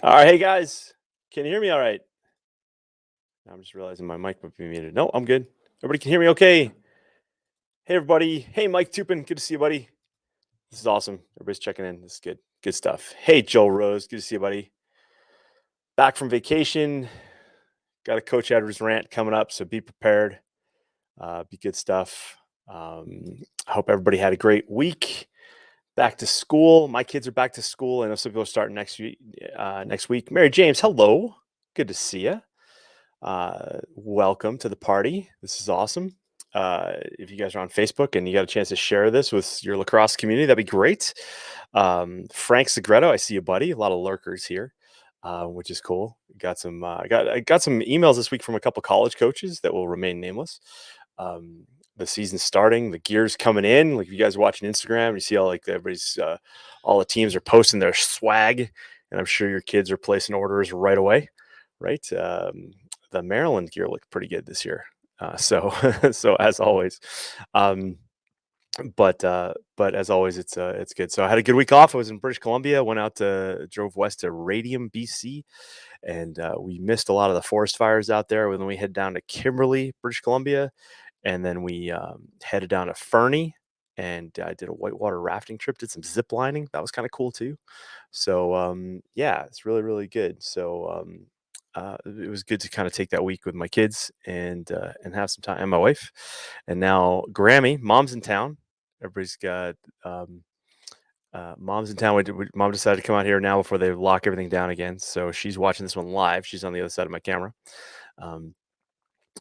All right, hey guys, can you hear me all right? I'm just realizing my mic might be muted. No, I'm good. Everybody can hear me okay. Hey everybody. Hey Mike Tupin, good to see you, buddy. This is awesome. Everybody's checking in. This is good. Good stuff. Hey Joe Rose, good to see you, buddy. Back from vacation. Got a Coach Edwards rant coming up, so be prepared. Be good stuff. I hope everybody had a great week. Back to school. My kids are back to school, and some people are starting next week. Next week. Mary James, hello. Good to see you. Welcome to the party. This is awesome. If you guys are on Facebook and you got a chance to share this with your lacrosse community, that'd be great. Frank Segreto, I see you, buddy. A lot of lurkers here, which is cool. Got some. I got some emails this week from a couple college coaches that will remain nameless. The season's starting. The gear's coming in. Like if you guys are watching Instagram, you see all like everybody's, all the teams are posting their swag, and I'm sure your kids are placing orders right away, right? The Maryland gear looked pretty good this year. So so as always, um, but as always, it's good. So I had a good week off. I was in British Columbia. Went out to drove west to Radium, BC, and we missed a lot of the forest fires out there. When we head down to Kimberley, British Columbia, and then we headed down to Fernie, and I did a whitewater rafting trip. Did some zip lining. That was kind of cool too. So yeah, it's really good. So it was good to kind of take that week with my kids and have some time and my wife. And now Grammy, mom's in town. Everybody's got mom's in town. Mom decided to come out here now before they lock everything down again. So she's watching this one live. She's on the other side of my camera. Um,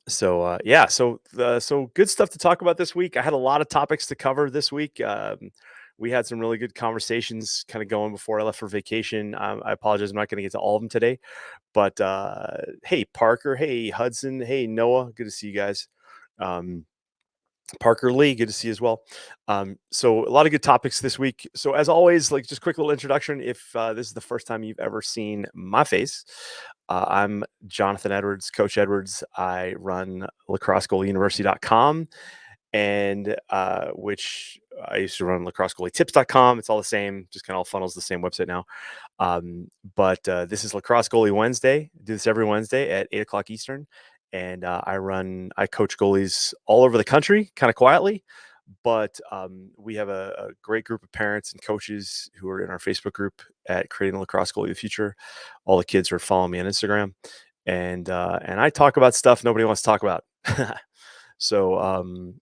so yeah, so good stuff to talk about this week. I had a lot of topics to cover this week. We had some really good conversations kind of going before I left for vacation. I apologize, I'm not going to get to all of them today, but hey Parker, hey Hudson, hey Noah, good to see you guys. Um, Parker Lee, good to see you as well. So a lot of good topics this week. So as always, like just quick little introduction. If this is the first time you've ever seen my face, I'm Jonathan Edwards, Coach Edwards. I run lacrossegoalieuniversity.com, and which I used to run lacrossegoalietips.com. It's all the same, just kind of all funnels the same website now. But this is Lacrosse Goalie Wednesday. I do this every Wednesday at 8 o'clock Eastern. And I coach goalies all over the country, kind of quietly. But we have a great group of parents and coaches who are in our Facebook group at Creating the Lacrosse Goalie of the Future. All the kids are following me on Instagram. And I talk about stuff nobody wants to talk about. So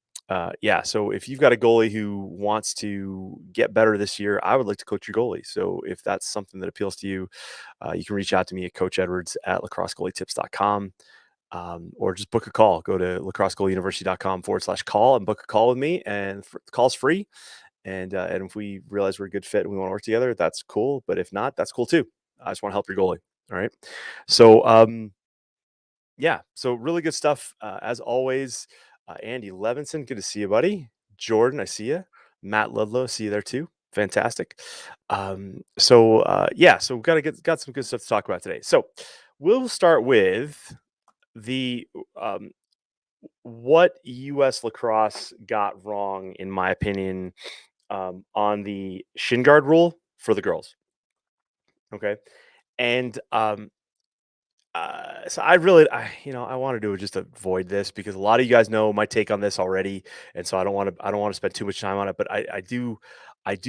yeah, so if you've got a goalie who wants to get better this year, I would like to coach your goalie. So if that's something that appeals to you, you can reach out to me at Coach Edwards at lacrossegoalietips.com, or just book a call. Go to lacrossegoalieuniversity.com/call and book a call with me. And the call's free. And if we realize we're a good fit and we want to work together, that's cool. But if not, that's cool too. I just want to help your goalie. All right. So yeah, so really good stuff as always. Andy Levinson, good to see you, buddy. Jordan, I see you. Matt Ludlow, see you there too. Fantastic. Yeah, so we've got some good stuff to talk about today. So we'll start with the what U.S. lacrosse got wrong, in my opinion, on the shin guard rule for the girls. Okay, and so I wanted to just avoid this because a lot of you guys know my take on this already, and so I don't want to spend too much time on it. But I do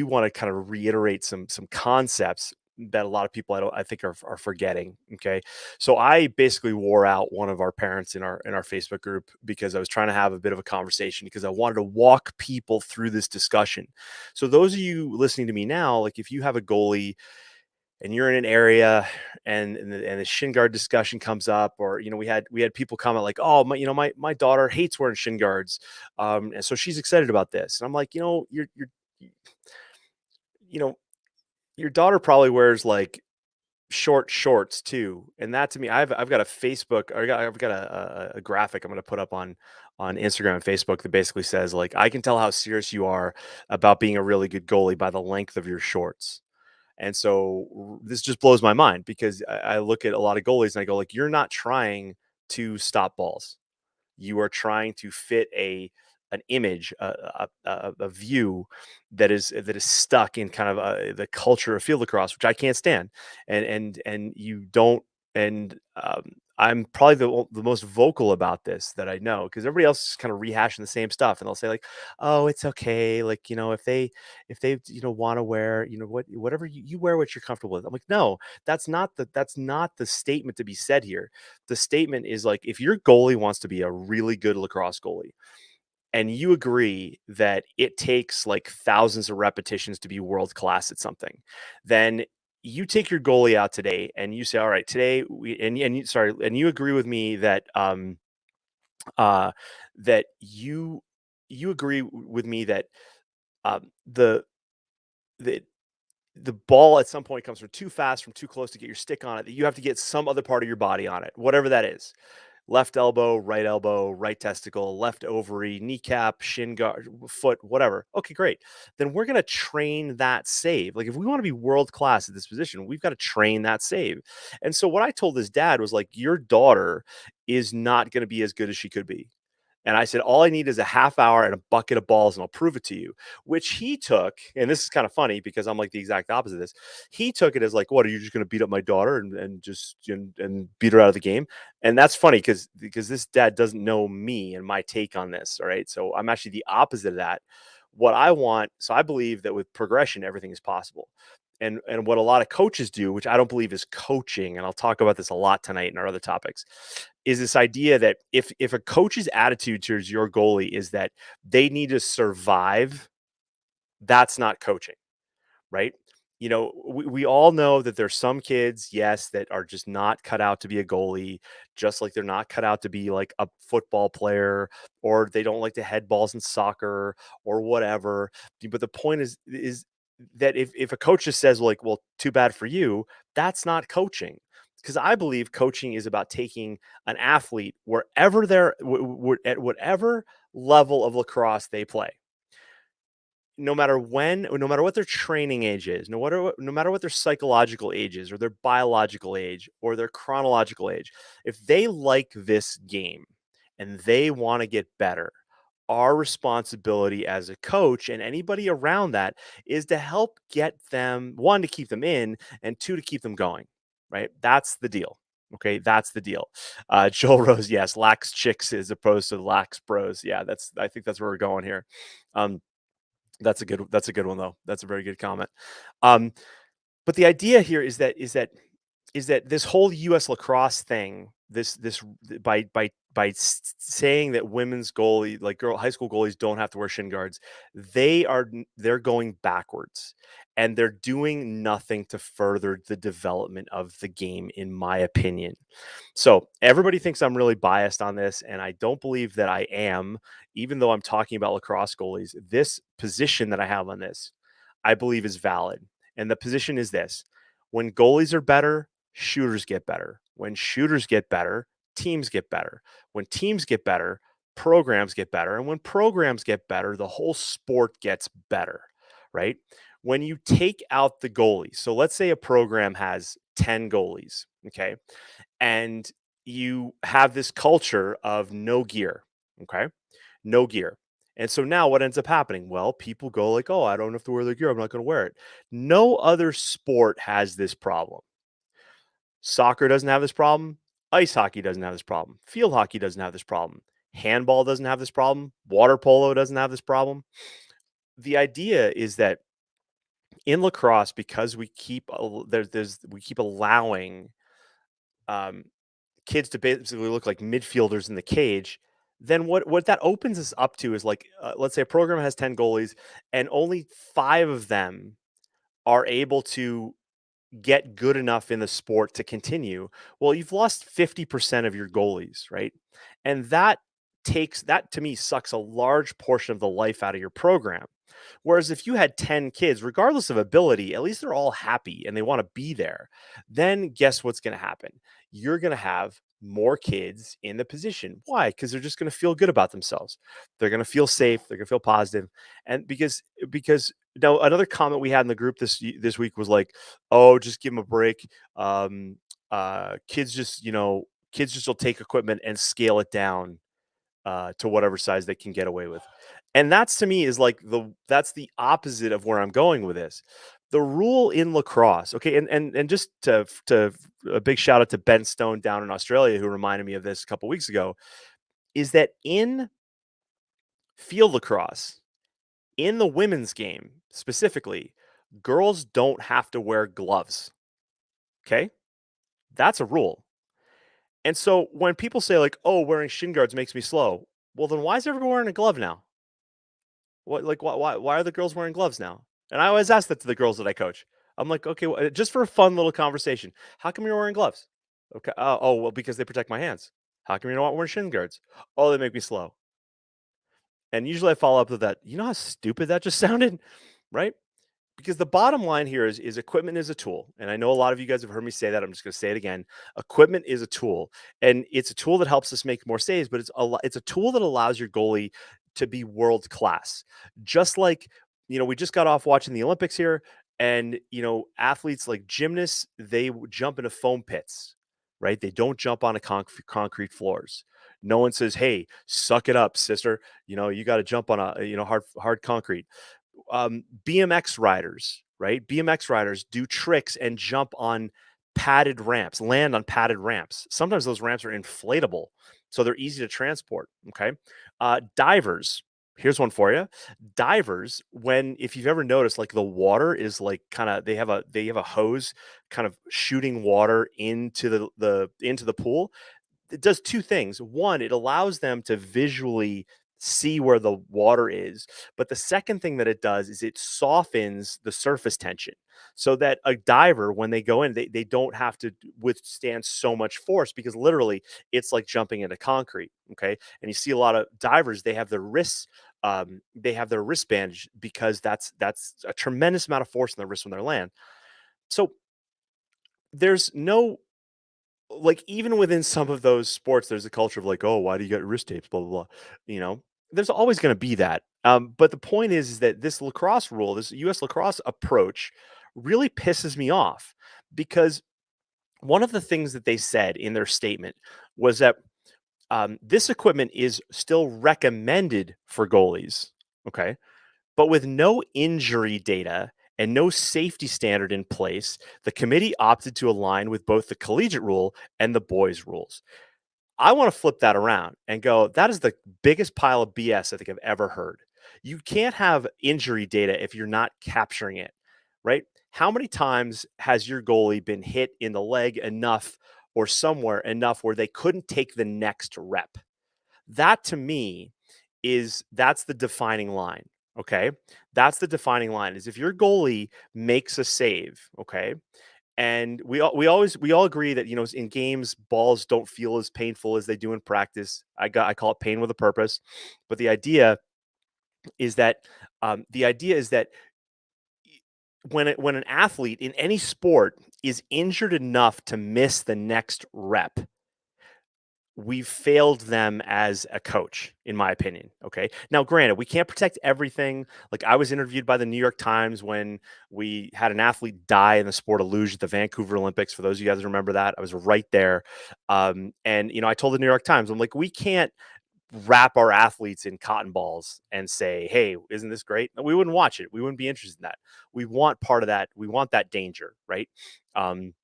want to kind of reiterate some concepts that a lot of people I think are forgetting. Okay, so I basically wore out one of our parents in our Facebook group because I was trying to have a bit of a conversation because I wanted to walk people through this discussion. So those of you listening to me now, like if you have a goalie and you're in an area and the shin guard discussion comes up, or we had people comment like, oh, my daughter hates wearing shin guards, and so she's excited about this, and I'm like, you know your daughter probably wears like short shorts too, and that to me, I've got a Facebook, I've got a graphic I'm going to put up on Instagram and Facebook that basically says like, I can tell how serious you are about being a really good goalie by the length of your shorts. And so this just blows my mind because I look at a lot of goalies and I go like, you're not trying to stop balls. You are trying to fit a an image, a view that is stuck in kind of the culture of field lacrosse, which I can't stand. And you don't. And I'm probably the most vocal about this that I know, because everybody else is kind of rehashing the same stuff, and they'll say like, "Oh, it's okay. Like, if they want to wear, whatever you wear what you're comfortable with." I'm like, no, that's not the statement to be said here. The statement is like, if your goalie wants to be a really good lacrosse goalie, and you agree that it takes like thousands of repetitions to be world class at something, then you take your goalie out today and you say, all right, today and you agree with me that uh that you agree with me that um the the the ball at some point comes from too fast, from too close to get your stick on it, that you have to get some other part of your body on it, whatever that is. Left elbow, right testicle, left ovary, kneecap, shin guard, foot, whatever. Okay, great. Then we're going to train that save. Like, if we want to be world class at this position, we've got to train that save. And so what I told his dad was like, your daughter is not going to be as good as she could be. And I said, all I need is a half hour and a bucket of balls, and I'll prove it to you. Which he took, and this is kind of funny because I'm like the exact opposite of this. He took it as like, what, are you just going to beat up my daughter and beat her out of the game? And that's funny because this dad doesn't know me and my take on this. All right. So I'm actually the opposite of that. What I want, so I believe that with progression, everything is possible. And what a lot of coaches do, which I don't believe is coaching, and I'll talk about this a lot tonight in our other topics, is this idea that if a coach's attitude towards your goalie is that they need to survive, that's not coaching, right? We all know that there's some kids, yes, that are just not cut out to be a goalie, just like they're not cut out to be like a football player, or they don't like to head balls in soccer or whatever. But the point is that if a coach just says like, well, too bad for you, that's not coaching. Because I believe coaching is about taking an athlete wherever at whatever level of lacrosse they play, no matter what their training age is, no matter what their psychological age is, or their biological age, or their chronological age, if they like this game and they want to get better, our responsibility as a coach and anybody around that is to help get them, one, to keep them in, and two, to keep them going. Right? That's the deal. Okay, that's the deal. Joel Rose, yes, lax chicks as opposed to lax bros. Yeah, I think that's where we're going here. Um, that's a good one though. That's a very good comment. Um, but the idea here is that this whole U.S. lacrosse thing, this saying that women's goalie, like high school goalies, don't have to wear shin guards, they're going backwards, and they're doing nothing to further the development of the game, in my opinion. So everybody thinks I'm really biased on this, and I don't believe that I am. Even though I'm talking about lacrosse goalies, this position that I have on this, I believe, is valid. And the position is this: when goalies are better, shooters get better. When shooters get better, teams get better. When teams get better, programs get better. And when programs get better, the whole sport gets better, right? When you take out the goalie, so let's say a program has 10 goalies, okay? And you have this culture of no gear, okay? No gear. And so now what ends up happening? Well, people go like, "Oh, I don't have to wear the gear. I'm not going to wear it." No other sport has this problem. Soccer doesn't have this problem. Ice hockey doesn't have this problem. Field hockey doesn't have this problem. Handball doesn't have this problem. Water polo doesn't have this problem. The idea is that in lacrosse, because we keep we keep allowing um, kids to basically look like midfielders in the cage, then what that opens us up to is like, let's say a program has 10 goalies and only 5 of them are able to get good enough in the sport to continue. Well, you've lost 50% of your goalies, right? And that to me sucks a large portion of the life out of your program. Whereas if you had 10 kids, regardless of ability, at least they're all happy and they want to be there. Then guess what's going to happen? You're going to have more kids in the position. Why? Because they're just going to feel good about themselves. They're going to feel safe. They're going to feel positive. And because now another comment we had in the group this week was like, "Oh, just give them a break. Kids just will take equipment and scale it down." to whatever size they can get away with. And that's to me is like that's the opposite of where I'm going with this. The rule in lacrosse, okay, and just to a big shout out to Ben Stone down in Australia who reminded me of this a couple weeks ago, is that in field lacrosse, in the women's game specifically, girls don't have to wear gloves. Okay? That's a rule. And so when people say like, "Oh, wearing shin guards makes me slow," well, then why is everyone wearing a glove now? What like why are the girls wearing gloves now? And I always ask that to the girls that I coach. I'm like, okay, well, just for a fun little conversation, how come you're wearing gloves? Okay, oh well, because they protect my hands. How come you're not wearing shin guards? Oh, they make me slow. And usually I follow up with that. You know how stupid that just sounded, right? Because the bottom line here is equipment is a tool, and I know a lot of you guys have heard me say that. I'm just going to say it again. Equipment is a tool, and it's a tool that helps us make more saves, but it's a tool that allows your goalie to be world class. Just like, we just got off watching the Olympics here, and athletes like gymnasts, they jump into foam pits, right? They don't jump on a concrete floors. No one says, "Hey, suck it up, sister. You got to jump on a hard concrete." BMX riders, right? BMX riders do tricks and jump on padded ramps, land on padded ramps. Sometimes those ramps are inflatable, so they're easy to transport. Okay. Divers. Here's one for you. Divers, if you've ever noticed, like the water is like kind of they have a hose kind of shooting water into the pool. It does two things. One, it allows them to visually see where the water is. But the second thing that it does is it softens the surface tension so that a diver, when they go in, they don't have to withstand so much force because literally it's like jumping into concrete. Okay. And you see a lot of divers, they have their wristband because that's a tremendous amount of force in their wrist when they land. So there's no like even within some of those sports, there's a culture of like, oh, why do you get wrist tapes? Blah blah blah. You know, there's always going to be that. But the point is that this lacrosse rule, this U.S. lacrosse approach, really pisses me off because one of the things that they said in their statement was that this equipment is still recommended for goalies. Okay, but with no injury data and no safety standard in place, the committee opted to align with both the collegiate rule and the boys' rules. I want to flip that around and go, that is the biggest pile of BS I think I've ever heard. You can't have injury data if you're not capturing it, right? How many times has your goalie been hit in the leg enough or somewhere enough where they couldn't take the next rep? That to me that's the defining line. Okay. That's the defining line is if your goalie makes a save, okay, and we all agree that in games balls don't feel as painful as they do in practice. I call it pain with a purpose, but the idea is that when an athlete in any sport is injured enough to miss the next rep, we've failed them as a coach, in my opinion. Okay. Now, granted, we can't protect everything. Like I was interviewed by the New York Times when we had an athlete die in the sport of luge at the Vancouver Olympics. For those of you guys who remember that, I was right there. And I told the New York Times, I'm like, we can't wrap our athletes in cotton balls and say, "Hey, isn't this great?" No, we wouldn't watch it. We wouldn't be interested in that. We want part of that. We want that danger, right? Um,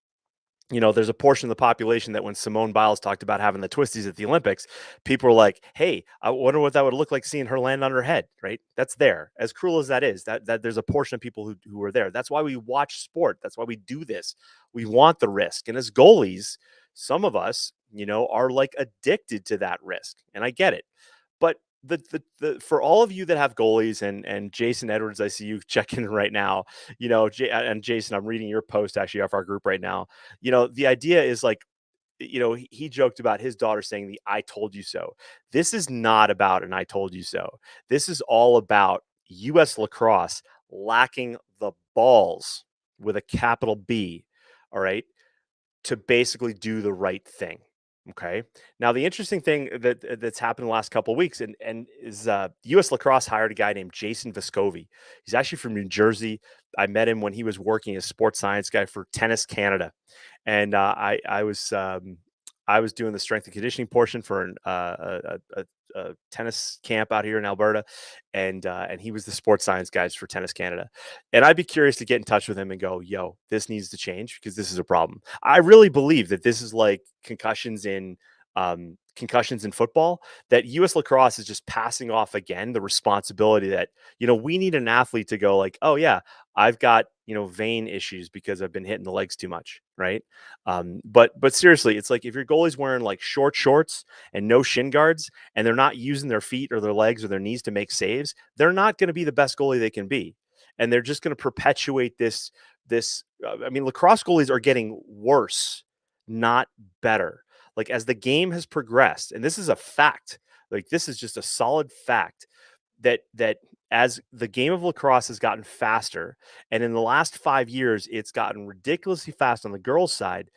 there's a portion of the population that when Simone Biles talked about having the twisties at the Olympics, people were like, "Hey, I wonder what that would look like seeing her land on her head." Right? That's there. As cruel as that is, that there's a portion of people who are there. That's why we watch sport. That's why we do this. We want the risk. And as goalies, some of us, are like addicted to that risk, and I get it. But the for all of you that have goalies and Jason Edwards, I see you checking in right now. And Jason, I'm reading your post actually off our group right now. The idea is like, he joked about his daughter saying the "I told you so." This is not about an "I told you so." This is all about U.S. lacrosse lacking the balls with a capital B. All right, to basically do the right thing. Okay. Now the interesting thing that's happened the last couple of weeks and is U.S. Lacrosse hired a guy named Jason Viscovi. He's actually from New Jersey. I met him when he was working as sports science guy for Tennis Canada, and I was doing the strength and conditioning portion for a tennis camp out here in Alberta, and he was the sports science guy for Tennis Canada. And I'd be curious to get in touch with him and go, "Yo, this needs to change because this is a problem." I really believe that this is like concussions in football. That U.S. Lacrosse is just passing off again the responsibility that we need an athlete to go like, "Oh yeah, I've got vein issues because I've been hitting the legs too much," right? But seriously, it's like if your goalie's wearing like short shorts and no shin guards, and they're not using their feet or their legs or their knees to make saves, they're not going to be the best goalie they can be, and they're just going to perpetuate this. I mean, lacrosse goalies are getting worse, not better. Like as the game has progressed, and this is a fact. Like this is just a solid fact that as the game of lacrosse has gotten faster, and in the last 5 years, it's gotten ridiculously fast on the girls' side,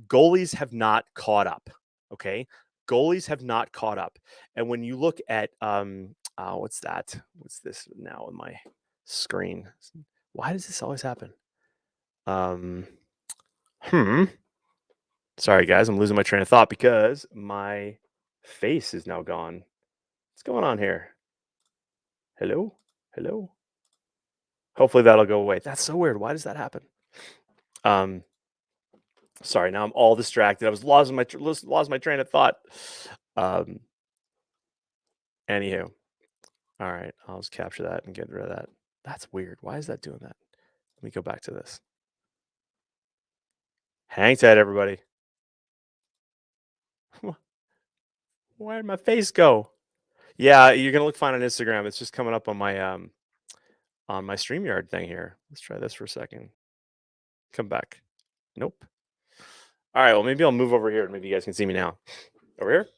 goalies have not caught up. Okay. Goalies have not caught up. And when you look at, what's that? What's this now on my screen? Why does this always happen? Um, hmm. Sorry, guys. I'm losing my train of thought because my face is now gone. What's going on here? Hello? Hello? Hopefully that'll go away. That's so weird. Why does that happen? Um, Sorry, now I'm all distracted. I was lost my train of thought. Um, Anywho, all right, I'll just capture that and get rid of that. That's weird. Why is that doing that? Let me go back to this. Hang tight, everybody. Where did my face go? Yeah, you're gonna look fine on Instagram. It's just coming up on my StreamYard thing here. Let's try this for a second. Come back. Nope. All right. Well, maybe I'll move over here and maybe you guys can see me now. Over here.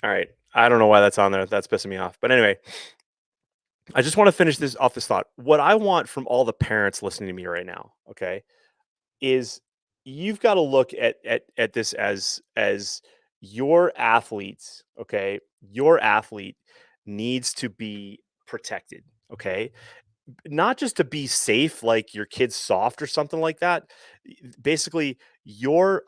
All right. I don't know why that's on there. That's pissing me off. But anyway, I just want to finish this thought. What I want from all the parents listening to me right now, okay, is you've got to look at this as your athletes, okay? Your athlete needs to be protected, okay? Not just to be safe like your kid's soft or something like that. Basically, your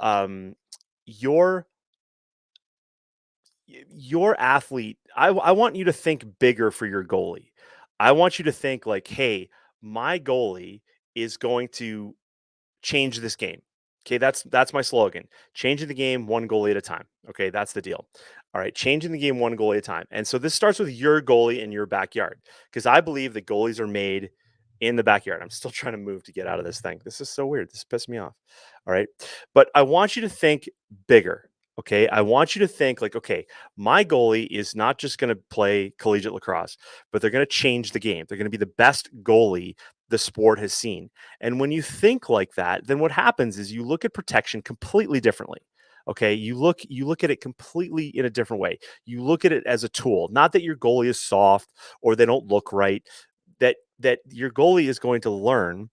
your athlete, I want you to think bigger for your goalie. I want you to think like, hey, my goalie is going to change this game. Okay, that's my slogan. Changing the game one goalie at a time. Okay, that's the deal. All right, changing the game one goalie at a time. And so this starts with your goalie in your backyard because I believe that goalies are made in the backyard. I'm still trying to move to get out of this thing. This is so weird. This pissed me off. All right. But I want you to think bigger. Okay. I want you to think like, okay, my goalie is not just going to play collegiate lacrosse, but they're going to change the game. They're going to be the best goalie the sport has seen. And when you think like that, then what happens is you look at protection completely differently. Okay, you look at it completely in a different way. You look at it as a tool, not that your goalie is soft or they don't look right. That your goalie is going to learn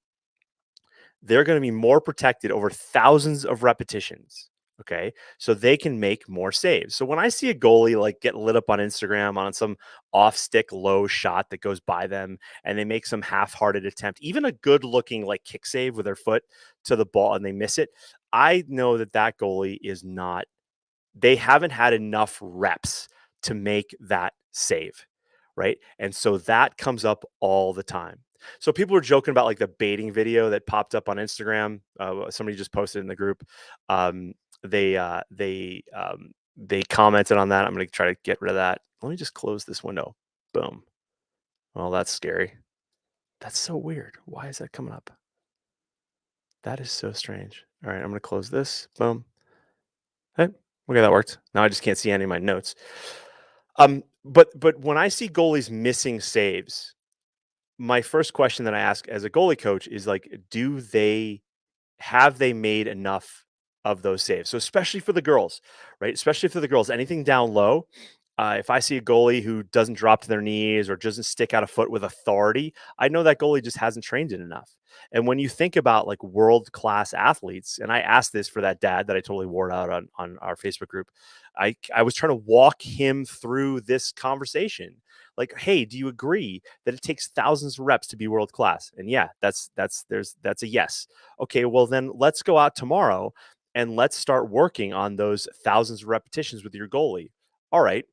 they're going to be more protected over thousands of repetitions. Okay. So they can make more saves. So when I see a goalie like get lit up on Instagram on some off stick low shot that goes by them and they make some half hearted attempt, even a good looking like kick save with their foot to the ball and they miss it, I know that that goalie is not, they haven't had enough reps to make that save. Right. And so that comes up all the time. So people were joking about like the baiting video that popped up on Instagram. Somebody just posted in the group. Um, they commented on that. I'm going to try to get rid of that. Let me just close this window. Boom. Well, that's scary. That's so weird. Why is that coming up? That is so strange. All right, I'm going to close this. Boom. Hey, okay, that worked. Now I just can't see any of my notes. But when I see goalies missing saves, my first question that I ask as a goalie coach is like, have they made enough of those saves? So especially for the girls, right? Especially for the girls, anything down low. If I see a goalie who doesn't drop to their knees or doesn't stick out a foot with authority, I know that goalie just hasn't trained it enough. And when you think about like world class athletes, and I asked this for that dad that I totally wore out on our Facebook group, I was trying to walk him through this conversation. Like, hey, do you agree that it takes thousands of reps to be world class? And yeah, that's a yes. Okay, well then let's go out tomorrow and let's start working on those thousands of repetitions with your goalie. All right.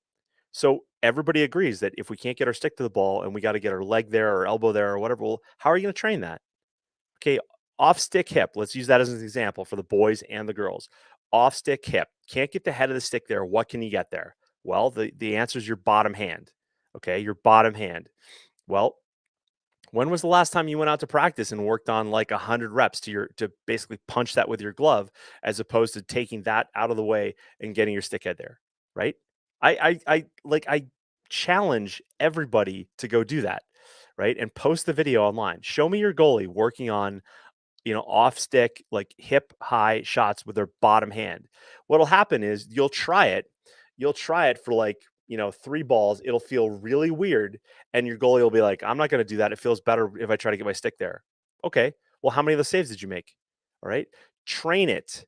So everybody agrees that if we can't get our stick to the ball and we got to get our leg there or elbow there or whatever, well, how are you going to train that? Okay, off stick hip. Let's use that as an example for the boys and the girls. Off stick hip. Can't get the head of the stick there. What can you get there? Well, the answer is your bottom hand. Okay, your bottom hand. Well, when was the last time you went out to practice and worked on like 100 reps to basically punch that with your glove, as opposed to taking that out of the way and getting your stick head there, right? I challenge everybody to go do that, right? And post the video online. Show me your goalie working on, off stick, like hip high shots with their bottom hand. What'll happen is you'll try it. You'll try it for like, 3 balls. It'll feel really weird. And your goalie will be like, I'm not going to do that. It feels better if I try to get my stick there. Okay. Well, how many of the saves did you make? All right. Train it.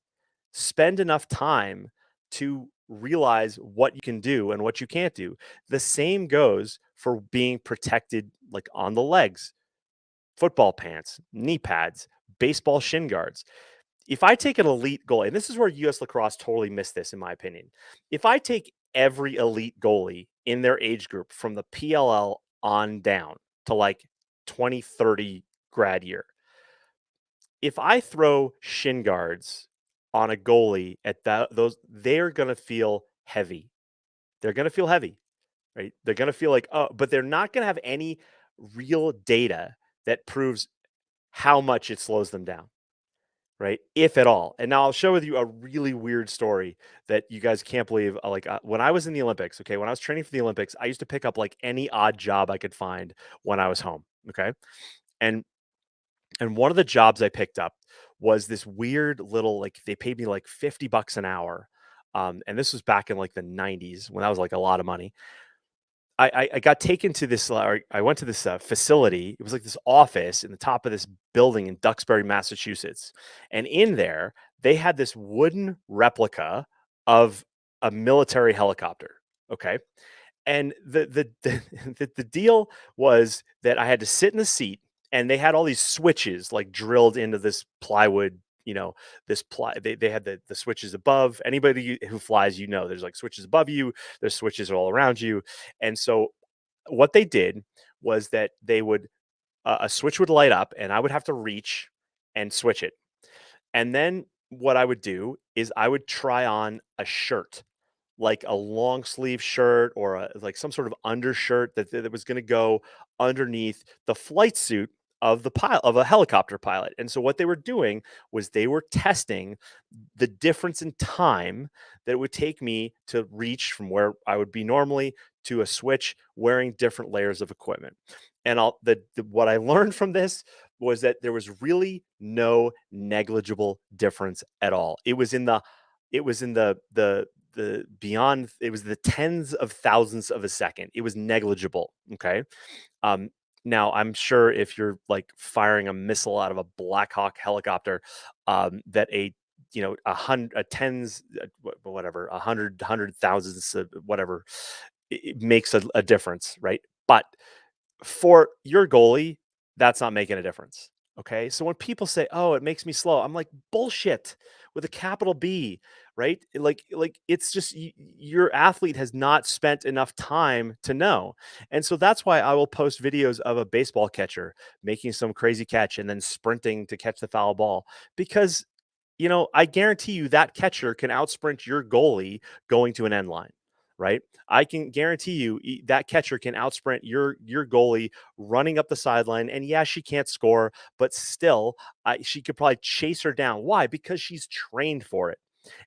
Spend enough time to realize what you can do and what you can't do. The same goes for being protected, like on the legs, football pants, knee pads, baseball shin guards. If I take an elite goalie, and this is where US lacrosse totally missed this, in my opinion. If I take every elite goalie in their age group from the PLL on down to like 2030 grad year, if I throw shin guards on a goalie at those, they're going to feel heavy. They're going to feel heavy, right? They're going to feel like, oh, but they're not going to have any real data that proves how much it slows them down, right? If at all. And now I'll share with you a really weird story that you guys can't believe. When I was in the Olympics, okay, when I was training for the Olympics, I used to pick up like any odd job I could find when I was home, okay? And one of the jobs I picked up was this weird little, like, they paid me like $50 an hour. And this was back in like the 90s when that was like a lot of money. I got taken to this, or I went to this facility. It was like this office in the top of this building in Duxbury, Massachusetts. And in there, they had this wooden replica of a military helicopter. Okay. And the deal was that I had to sit in the seat, and they had all these switches like drilled into this plywood, this they had the switches above. Anybody who flies, there's like switches above you, there's switches all around you. And so what they did was that they would a switch would light up, and I would have to reach and switch it. And then what I would do is I would try on a shirt, like a long sleeve shirt or like some sort of undershirt that was going to go underneath the flight suit of the pilot, of a helicopter pilot. And so what they were doing was they were testing the difference in time that it would take me to reach from where I would be normally to a switch, wearing different layers of equipment. And what I learned from this was that there was really no negligible difference at all. It was in the beyond, it was the tens of thousands of a second. It was negligible. Okay. Um, Now I'm sure if you're like firing a missile out of a Black Hawk helicopter, that a hundred, a tens, whatever, hundred thousands, whatever, it makes a difference, right? But for your goalie, that's not making a difference. Okay. So when people say, oh, it makes me slow, I'm like, bullshit with a capital B, right? Like it's just your athlete has not spent enough time to know. And so that's why I will post videos of a baseball catcher making some crazy catch and then sprinting to catch the foul ball, because I guarantee you that catcher can outsprint your goalie going to an end line, right? I can guarantee you that catcher can outsprint your goalie running up the sideline. And yeah, she can't score, but still, she could probably chase her down. Why? Because she's trained for it.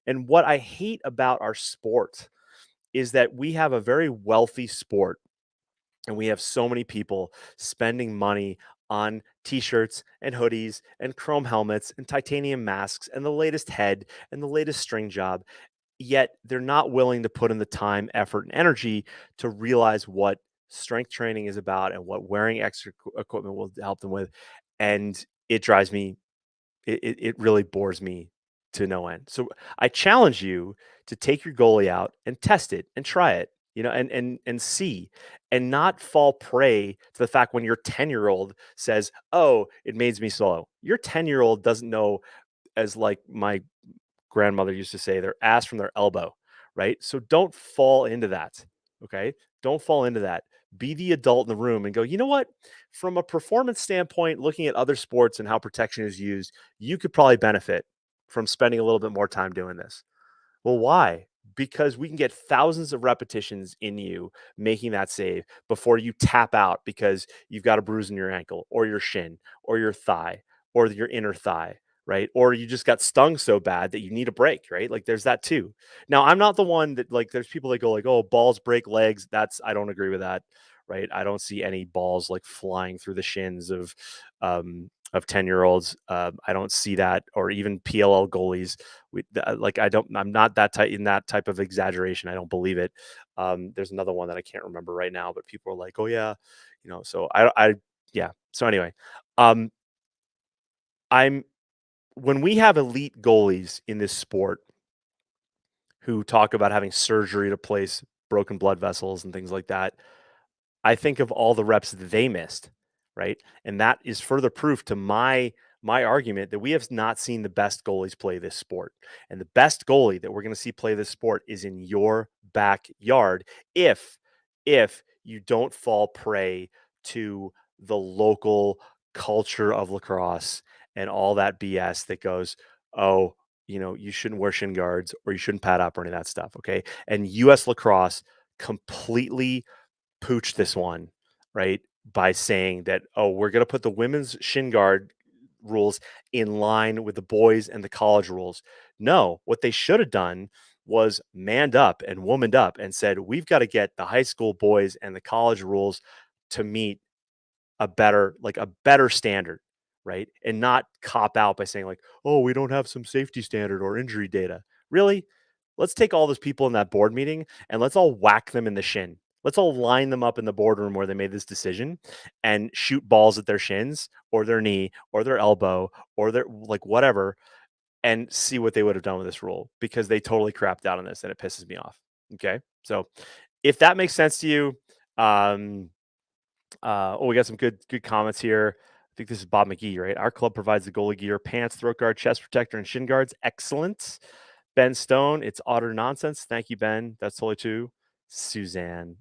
And what I hate about our sport is that we have a very wealthy sport, and we have so many people spending money on t-shirts and hoodies and chrome helmets and titanium masks and the latest head and the latest string job. Yet they're not willing to put in the time, effort, and energy to realize what strength training is about and what wearing extra equipment will help them with. And it drives me, it really bores me to no end. So I challenge you to take your goalie out and test it and try it, and see, and not fall prey to the fact when your 10-year-old says, "Oh, it makes me slow." Your 10-year-old doesn't know, as like my grandmother used to say, their ass from their elbow, right? So don't fall into that. Okay. Don't fall into that. Be the adult in the room and go, you know what? From a performance standpoint, looking at other sports and how protection is used, you could probably benefit from spending a little bit more time doing this. Well, why? Because we can get thousands of repetitions in you making that save before you tap out because you've got a bruise in your ankle or your shin or your thigh or your inner thigh, right? Or you just got stung so bad that you need a break, right? Like there's that too. Now, I'm not the one that like there's people that go like, "Oh, balls break legs." I don't agree with that, right? I don't see any balls like flying through the shins of 10-year-olds. I don't see that, or even PLL goalies. I'm not that type in that type of exaggeration. I don't believe it. There's another one that I can't remember right now, but people are like, oh yeah, so yeah. So anyway, um, I'm when we have elite goalies in this sport who talk about having surgery to place broken blood vessels and things like that, I think of all the reps that they missed, right? And that is further proof to my argument that we have not seen the best goalies play this sport. And the best goalie that we're going to see play this sport is in your backyard if you don't fall prey to the local culture of lacrosse and all that BS that goes, oh, you shouldn't wear shin guards or you shouldn't pad up or any of that stuff. Okay. And US lacrosse completely pooched this one, right? By saying that, oh, we're going to put the women's shin guard rules in line with the boys and the college rules. No, what they should have done was manned up and womaned up and said, we've got to get the high school boys and the college rules to meet a better standard, right? And not cop out by saying like, "Oh, we don't have some safety standard or injury data." Really? Let's take all those people in that board meeting and let's all whack them in the shin. Let's all line them up in the boardroom where they made this decision and shoot balls at their shins or their knee or their elbow or their like whatever and see what they would have done with this rule because they totally crapped out on this and it pisses me off. Okay? So, if that makes sense to you, um we got some good comments here. I think this is Bob McGee, right? Our club provides the goalie gear, pants, throat guard, chest protector, and shin guards. Excellent. Ben Stone, it's utter nonsense. Thank you, Ben. That's totally true. Suzanne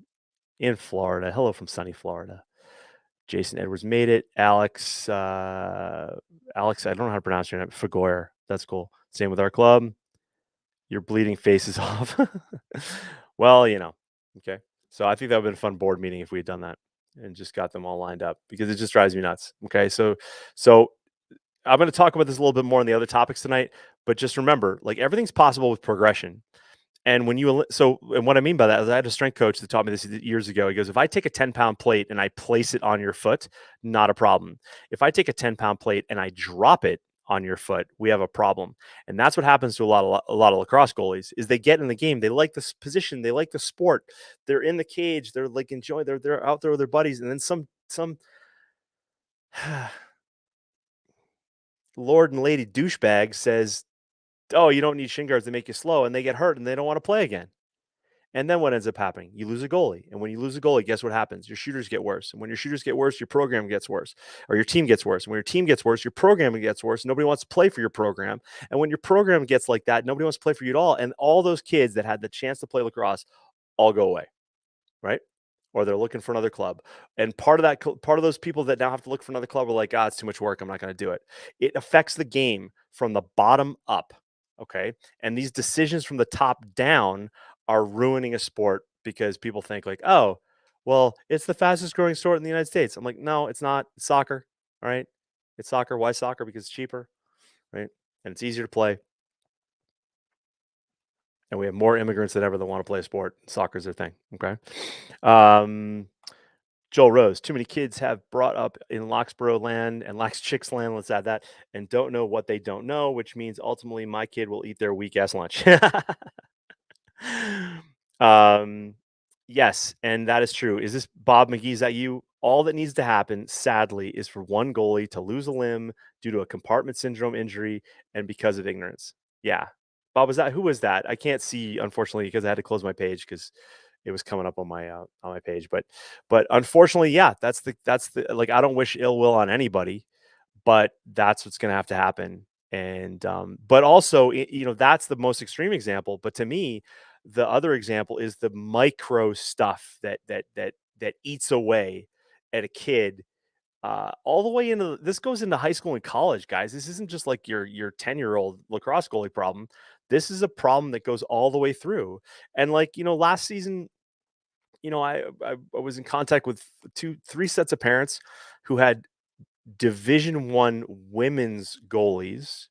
in Florida. Hello from sunny Florida. Jason Edwards made it. Alex, I don't know how to pronounce your name. Fagoyer. That's cool. Same with our club. Your bleeding face is off. Well, okay. So I think that would have been a fun board meeting if we had done that and just got them all lined up because it just drives me nuts. Okay. So I'm going to talk about this a little bit more on the other topics tonight, but just remember, like everything's possible with progression. And and what I mean by that is I had a strength coach that taught me this years ago. He goes, if I take a 10-pound plate and I place it on your foot, not a problem. If I take a 10-pound plate and I drop it on your foot, we have a problem. And that's what happens to a lot of lacrosse goalies is they get in the game. They like this position. They like the sport. They're in the cage. They're like enjoying, they're out there with their buddies. And then some lord and lady douchebag says, oh, you don't need shin guards to make you slow. And they get hurt and they don't want to play again. And then what ends up happening? You lose a goalie. And when you lose a goalie, guess what happens? Your shooters get worse. And when your shooters get worse, your program gets worse, or your team gets worse. And when your team gets worse, your program gets worse. Nobody wants to play for your program. And when your program gets like that, nobody wants to play for you at all. And all those kids that had the chance to play lacrosse all go away, right? Or they're looking for another club. And part of those people that now have to look for another club are like, it's too much work. I'm not going to do it. It affects the game from the bottom up. Okay. And these decisions from the top down are ruining a sport because people think like, oh, well, it's the fastest growing sport in the United States. I'm like, no, it's not. It's soccer. All right. It's soccer. Why soccer? Because it's cheaper, right? And it's easier to play. And we have more immigrants than ever that want to play a sport. Soccer's their thing. Okay. Joel Rose, too many kids have brought up in Loxborough land and Lax Chicks land, let's add that, and don't know what they don't know, which means ultimately my kid will eat their weak ass lunch. um, yes, and that is true. Is this Bob McGee? Is that you? All that needs to happen, sadly, is for one goalie to lose a limb due to a compartment syndrome injury and because of ignorance. Yeah. Bob, who was that? I can't see, unfortunately, because I had to close my page because it was coming up on my page. But unfortunately, yeah, that's the like I don't wish ill will on anybody, but that's what's gonna have to happen. And but also, that's the most extreme example. But to me, the other example is the micro stuff that eats away at a kid, all the way into this goes into high school and college, guys. This isn't just like your 10-year-old lacrosse goalie problem. This is a problem that goes all the way through. And like, last season, I was in contact with three sets of parents who had Division 1 women's goalies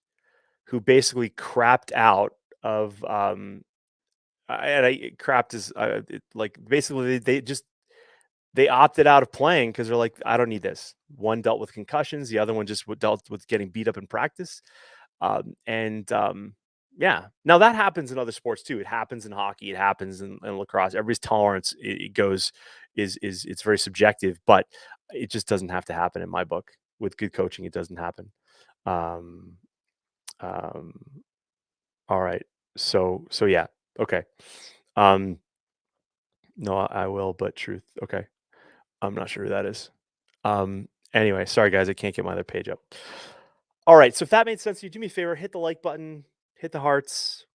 who basically crapped out of and I crapped is like basically they opted out of playing because they're like, I don't need this. One dealt with concussions, the other one just dealt with getting beat up in practice. And Yeah, now that happens in other sports too. It happens in hockey, it happens in lacrosse. Everybody's tolerance it goes is it's very subjective, but it just doesn't have to happen in my book. With good coaching, it doesn't happen. Um, um, all right. So yeah. Okay. Um, no, I will, but truth. Okay. I'm not sure who that is. Anyway, sorry guys, I can't get my other page up. All right, so if that made sense to you, do me a favor, hit the like button, hit the hearts.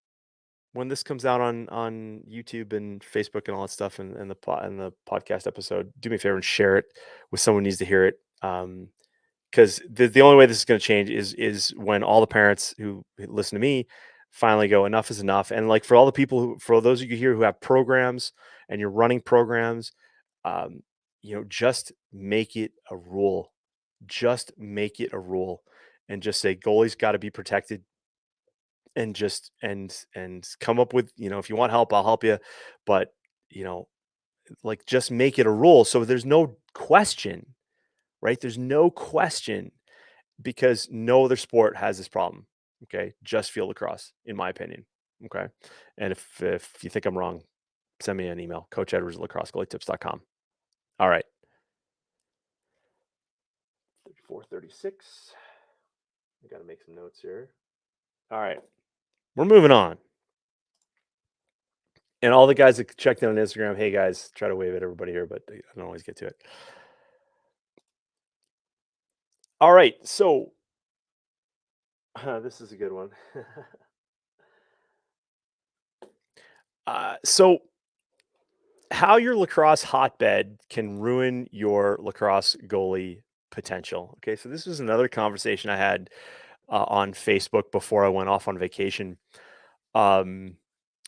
When this comes out on YouTube and Facebook and all that stuff, and and the podcast episode, do me a favor and share it with someone who needs to hear it. Because the only way this is going to change is when all the parents who listen to me finally go, enough is enough. And like for all the people for those of you here who have programs and you're running programs, um, just make it a rule. Just make it a rule, and just say goalies got to be protected, and just and come up with, if you want help, I'll help you, but you know, like just make it a rule so there's no question, right? There's no question because no other sport has this problem. Okay, just field lacrosse, in my opinion. Okay, and if you think I'm wrong, send me an email, coach@lacrossegoalietips.com. All right, 34:36. I got to make some notes here. All right, we're moving on. And all the guys that checked in on Instagram, hey guys, try to wave at everybody here, but I don't always get to it. All right, so this is a good one. So how your lacrosse hotbed can ruin your lacrosse goalie potential. Okay, so this was another conversation I had on Facebook before I went off on vacation. Um,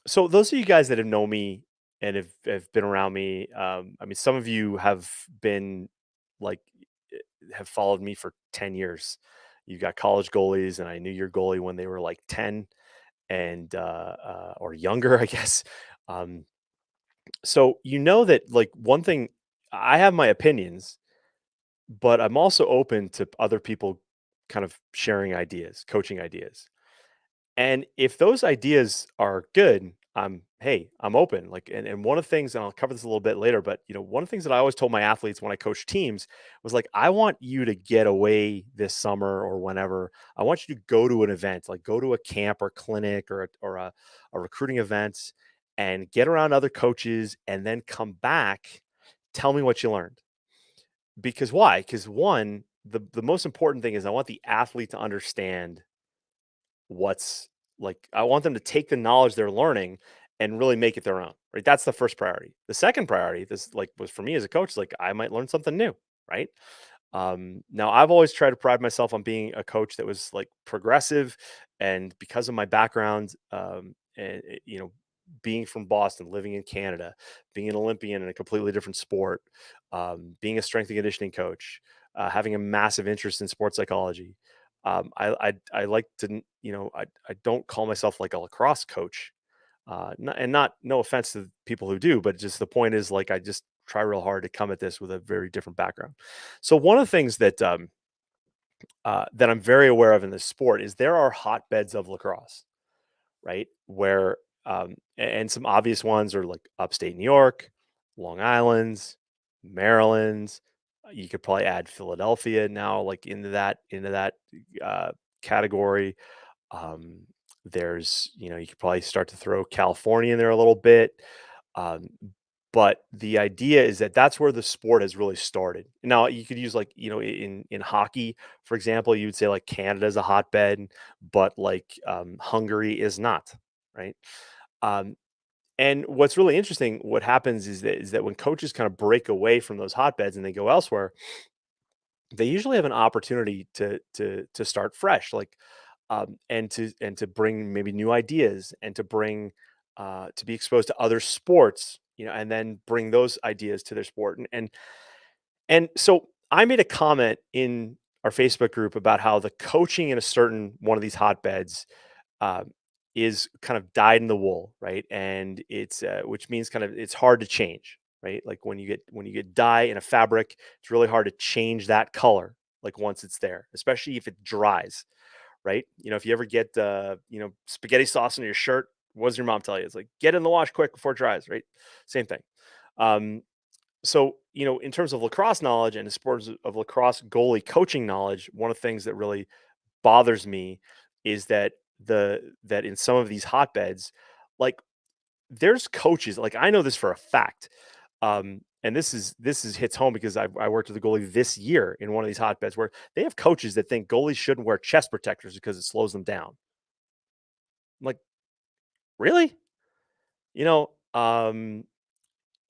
so those of you guys that have known me and have been around me, I mean, some of you have been like have followed me for 10 years. You got college goalies, and I knew your goalie when they were like 10 and or younger, I guess. Um, so you know that like one thing, I have my opinions, but I'm also open to other people kind of sharing ideas, coaching ideas. And if those ideas are good, I'm open. Like, and one of the things, and I'll cover this a little bit later, but one of the things that I always told my athletes when I coach teams was like, I want you to get away this summer or whenever. I want you to go to an event, like go to a camp or clinic or a recruiting event, and get around other coaches, and then come back. Tell me what you learned. Because why? Because one, the most important thing is I want the athlete to understand what's like. I want them to take the knowledge they're learning and really make it their own, right? That's the first priority. The second priority, this like was for me as a coach, like I might learn something new, right? Now I've always tried to pride myself on being a coach that was like progressive, and because of my background, and being from Boston, living in Canada, being an Olympian in a completely different sport, being a strength and conditioning coach, having a massive interest in sports psychology. I like to, I don't call myself like a lacrosse coach, not no offense to people who do, but just the point is like I just try real hard to come at this with a very different background. So one of the things that I'm very aware of in this sport is there are hotbeds of lacrosse, right? Where and some obvious ones are like upstate New York, Long Island's, Maryland's. You could probably add Philadelphia now, like into that uh, category. Um, there's, you could probably start to throw California in there a little bit. Um, But the idea is that that's where the sport has really started. Now you could use like, in hockey, for example, you would say like Canada's a hotbed, but like Hungary is not, right? Um, and what's really interesting, what happens is that when coaches kind of break away from those hotbeds and they go elsewhere, they usually have an opportunity to start fresh, like and to bring maybe new ideas and to bring to be exposed to other sports, and then bring those ideas to their sport. And so I made a comment in our Facebook group about how the coaching in a certain one of these hotbeds um, is kind of dyed in the wool, right? And it's which means kind of it's hard to change, right? Like when you get dye in a fabric, it's really hard to change that color. Like once it's there, especially if it dries, right? If you ever get spaghetti sauce on your shirt, what does your mom tell you? It's like get in the wash quick before it dries, right? Same thing. Um, so in terms of lacrosse knowledge and the sports of lacrosse goalie coaching knowledge, one of the things that really bothers me is that in some of these hotbeds, like there's coaches, like I know this for a fact. And this is hits home because I worked with a goalie this year in one of these hotbeds where they have coaches that think goalies shouldn't wear chest protectors because it slows them down. I'm like, really? You know, um,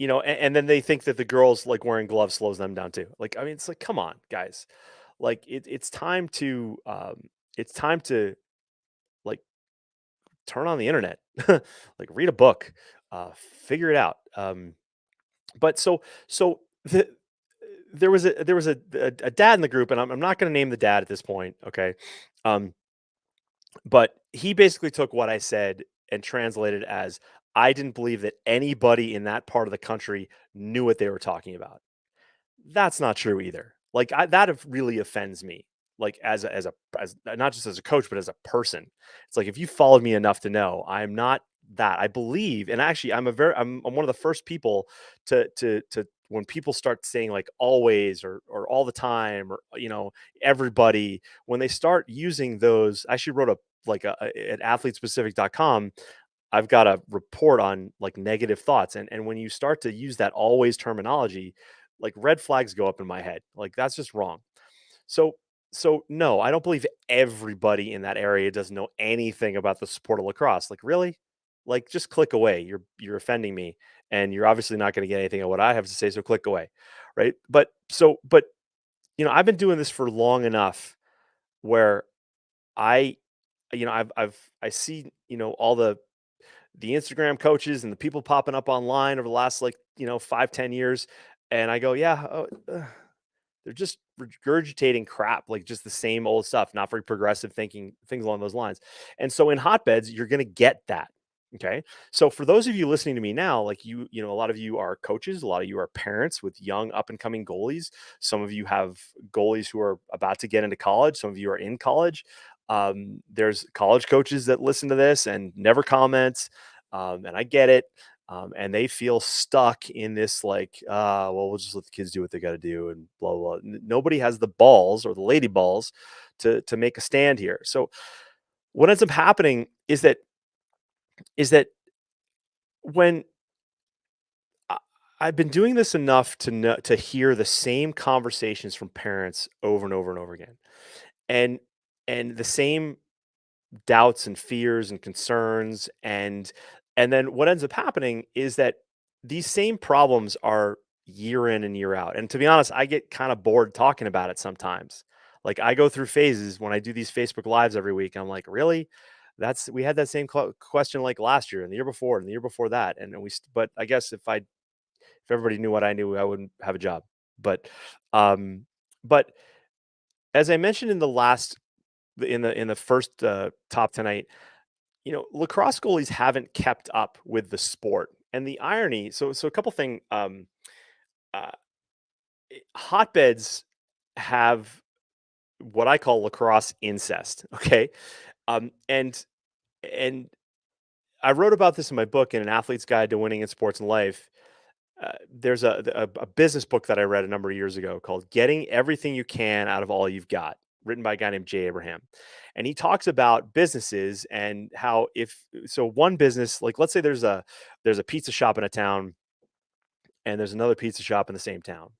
and then they think that the girls like wearing gloves slows them down too. Like, I mean, it's like, come on, guys. Like it's time to like turn on the internet, like read a book, figure it out. But so there was a dad in the group, and I'm not going to name the dad at this point, okay? Um, but he basically took what I said and translated as I didn't believe that anybody in that part of the country knew what they were talking about. That's not true either. Like really offends me. Like as not just as a coach, but as a person. It's like if you followed me enough to know I'm not that. I believe, and actually, I'm one of the first people to when people start saying like always or all the time or everybody, when they start using those. I actually wrote at athletespecific.com. I've got a report on like negative thoughts. And when you start to use that always terminology, like red flags go up in my head. Like that's just wrong. So so no, I don't believe everybody in that area doesn't know anything about the sport of lacrosse. Like really? Like just click away. You're offending me and you're obviously not going to get anything of what I have to say, so click away. Right? But I've been doing this for long enough where I I see, all the Instagram coaches and the people popping up online over the last 5-10 years, and I go, yeah, they're just regurgitating crap, like just the same old stuff, not very progressive thinking, things along those lines. And so in hotbeds, you're going to get that. Okay. So for those of you listening to me now, like a lot of you are coaches, a lot of you are parents with young up and coming goalies. Some of you have goalies who are about to get into college. Some of you are in college. There's college coaches that listen to this and never comment. And I get it. And they feel stuck in this like, well, we'll just let the kids do what they got to do and blah blah. Blah. Nobody has the balls or the lady balls to make a stand here. So what ends up happening is that when I, I've been doing this enough to hear the same conversations from parents over and over and over again, and the same doubts and fears and concerns, and then what ends up happening is that these same problems are year in and year out. And to be honest, I get kind of bored talking about it sometimes. Like I go through phases when I do these Facebook lives every week. I'm like, really? We had that same question like last year and the year before and the year before that. But I guess if everybody knew what I knew, I wouldn't have a job. But um, but as I mentioned in the last in the first top tonight, lacrosse goalies haven't kept up with the sport. And the irony, so a couple thing, uh, hotbeds have what I call lacrosse incest. Okay, and and I wrote about this in my book in an athlete's guide to winning in sports and life. There's a business book that I read a number of years ago called "Getting Everything You Can Out of All You've Got," written by a guy named Jay Abraham, and he talks about businesses and how if so one business, like let's say there's a pizza shop in a town and there's another pizza shop in the same town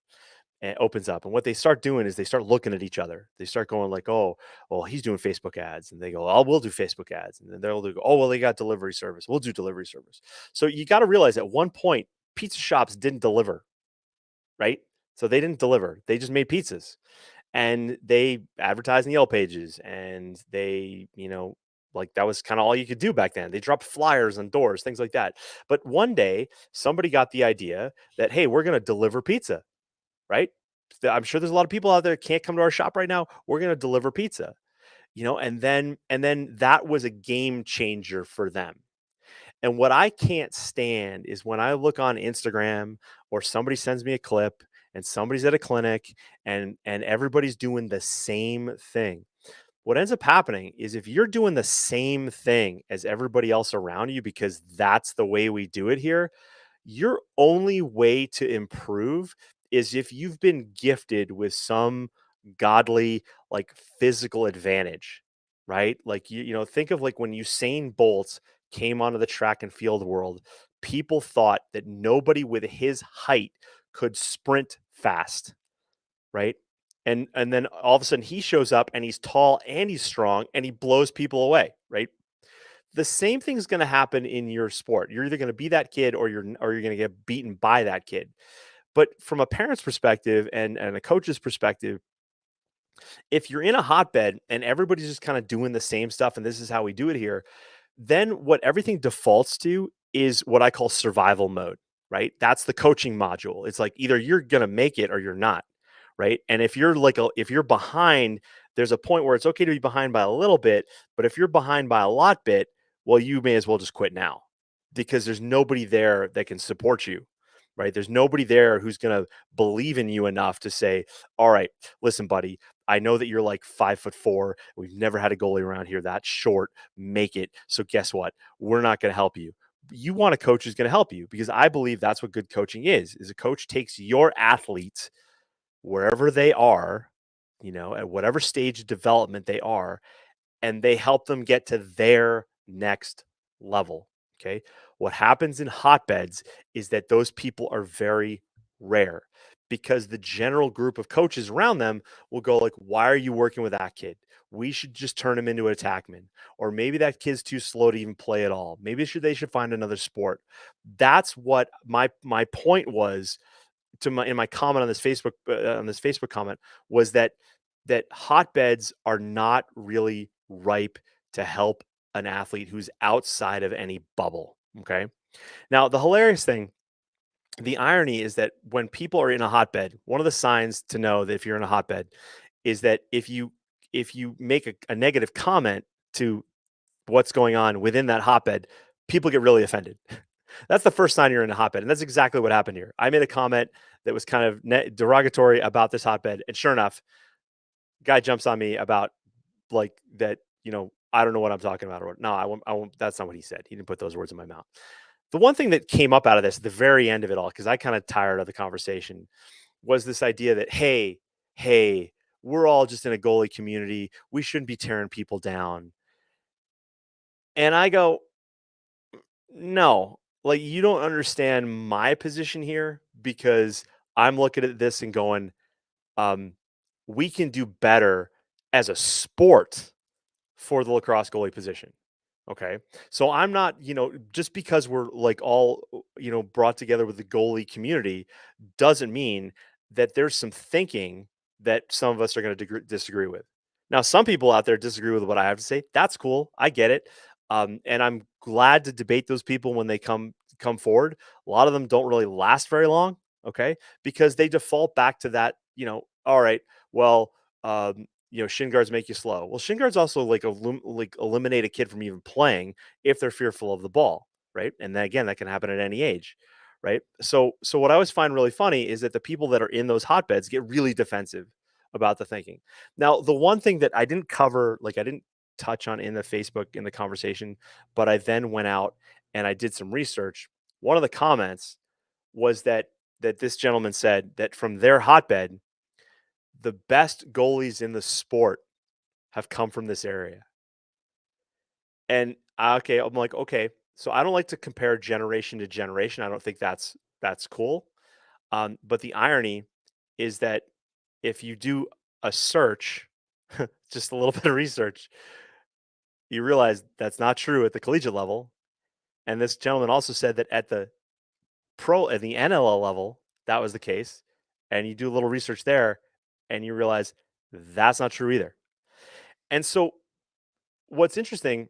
and opens up. And what they start doing is they start looking at each other. They start going like, "Oh, well, he's doing Facebook ads," and they go, "Oh, we'll do Facebook ads," and then they'll do, "Oh, well, they got delivery service. We'll do delivery service." So you got to realize at one point, pizza shops didn't deliver, right? So they didn't deliver. They just made pizzas, and they advertised in the Yellow pages, and they, like that was kind of all you could do back then. They dropped flyers on doors, things like that. But one day, somebody got the idea that, hey, we're going to deliver pizza, right? I'm sure there's a lot of people out there that can't come to our shop right now. We're going to deliver pizza, and then that was a game changer for them. And what I can't stand is when I look on Instagram or somebody sends me a clip and somebody's at a clinic and everybody's doing the same thing. What ends up happening is if you're doing the same thing as everybody else around you because that's the way we do it here, your only way to improve is if you've been gifted with some godly, like, physical advantage, right? Like, think of like when Usain Bolt came onto the track and field world, people thought that nobody with his height could sprint fast, right? And then all of a sudden he shows up and he's tall and he's strong and he blows people away, right? The same thing's going to happen in your sport. You're either going to be that kid or you're going to get beaten by that kid. But from a parent's perspective and a coach's perspective, if you're in a hotbed and everybody's just kind of doing the same stuff and this is how we do it here, then what everything defaults to is what I call survival mode, right? That's the coaching module. It's like either you're going to make it or you're not, right? And if you're behind, there's a point where it's okay to be behind by a little bit, but if you're behind by a lot bit, well, you may as well just quit now because there's nobody there that can support you, right? There's nobody there who's going to believe in you enough to say, "All right, listen, buddy, I know that you're like 5'4". We've never had a goalie around here that short make it. So guess what? We're not going to help you." You want a coach who's going to help you because I believe that's what good coaching is a coach takes your athletes wherever they are, at whatever stage of development they are, and they help them get to their next level. Okay. What happens in hotbeds is that those people are very rare because the general group of coaches around them will go like, "Why are you working with that kid? We should just turn him into an attackman." Or maybe that kid's too slow to even play at all. Maybe they should find another sport. That's what my point was in my comment on this Facebook comment was that hotbeds are not really ripe to help an athlete who's outside of any bubble. Okay. Now the hilarious thing, the irony is that when people are in a hotbed, one of the signs to know that if you're in a hotbed is that if you make a negative comment to what's going on within that hotbed, people get really offended. That's the first sign you're in a hotbed, and that's exactly what happened here. I made a comment that was kind of derogatory about this hotbed, and sure enough, guy jumps on me about like that. I don't know what I'm talking about, or no, I won't. I won't. That's not what he said. He didn't put those words in my mouth. The one thing that came up out of this at the very end of it all, because I kind of tired of the conversation, was this idea that hey, we're all just in a goalie community. We shouldn't be tearing people down. And I go, no, like you don't understand my position here because I'm looking at this and going, um, we can do better as a sport for the lacrosse goalie position. Okay. So I'm not, just because we're like all, brought together with the goalie community doesn't mean that there's some thinking that some of us are going to disagree with. Now, some people out there disagree with what I have to say. That's cool. I get it. And I'm glad to debate those people when they come forward. A lot of them don't really last very long. Okay. Because they default back to that, all right, well, shin guards make you slow. Well, shin guards also like eliminate a kid from even playing if they're fearful of the ball, right? And then again, that can happen at any age, right? So what I always find really funny is that the people that are in those hotbeds get really defensive about the thinking. Now, the one thing that I didn't cover, like I didn't touch on in the Facebook in the conversation, but I then went out and I did some research. One of the comments was that this gentleman said that from their hotbed, the best goalies in the sport have come from this area. And okay, I'm like, okay, so I don't like to compare generation to generation. I don't think that's cool. But the irony is that if you do a search, just a little bit of research, you realize that's not true at the collegiate level. And this gentleman also said that at the NLL level, that was the case. And you do a little research there and you realize that's not true either. And so what's interesting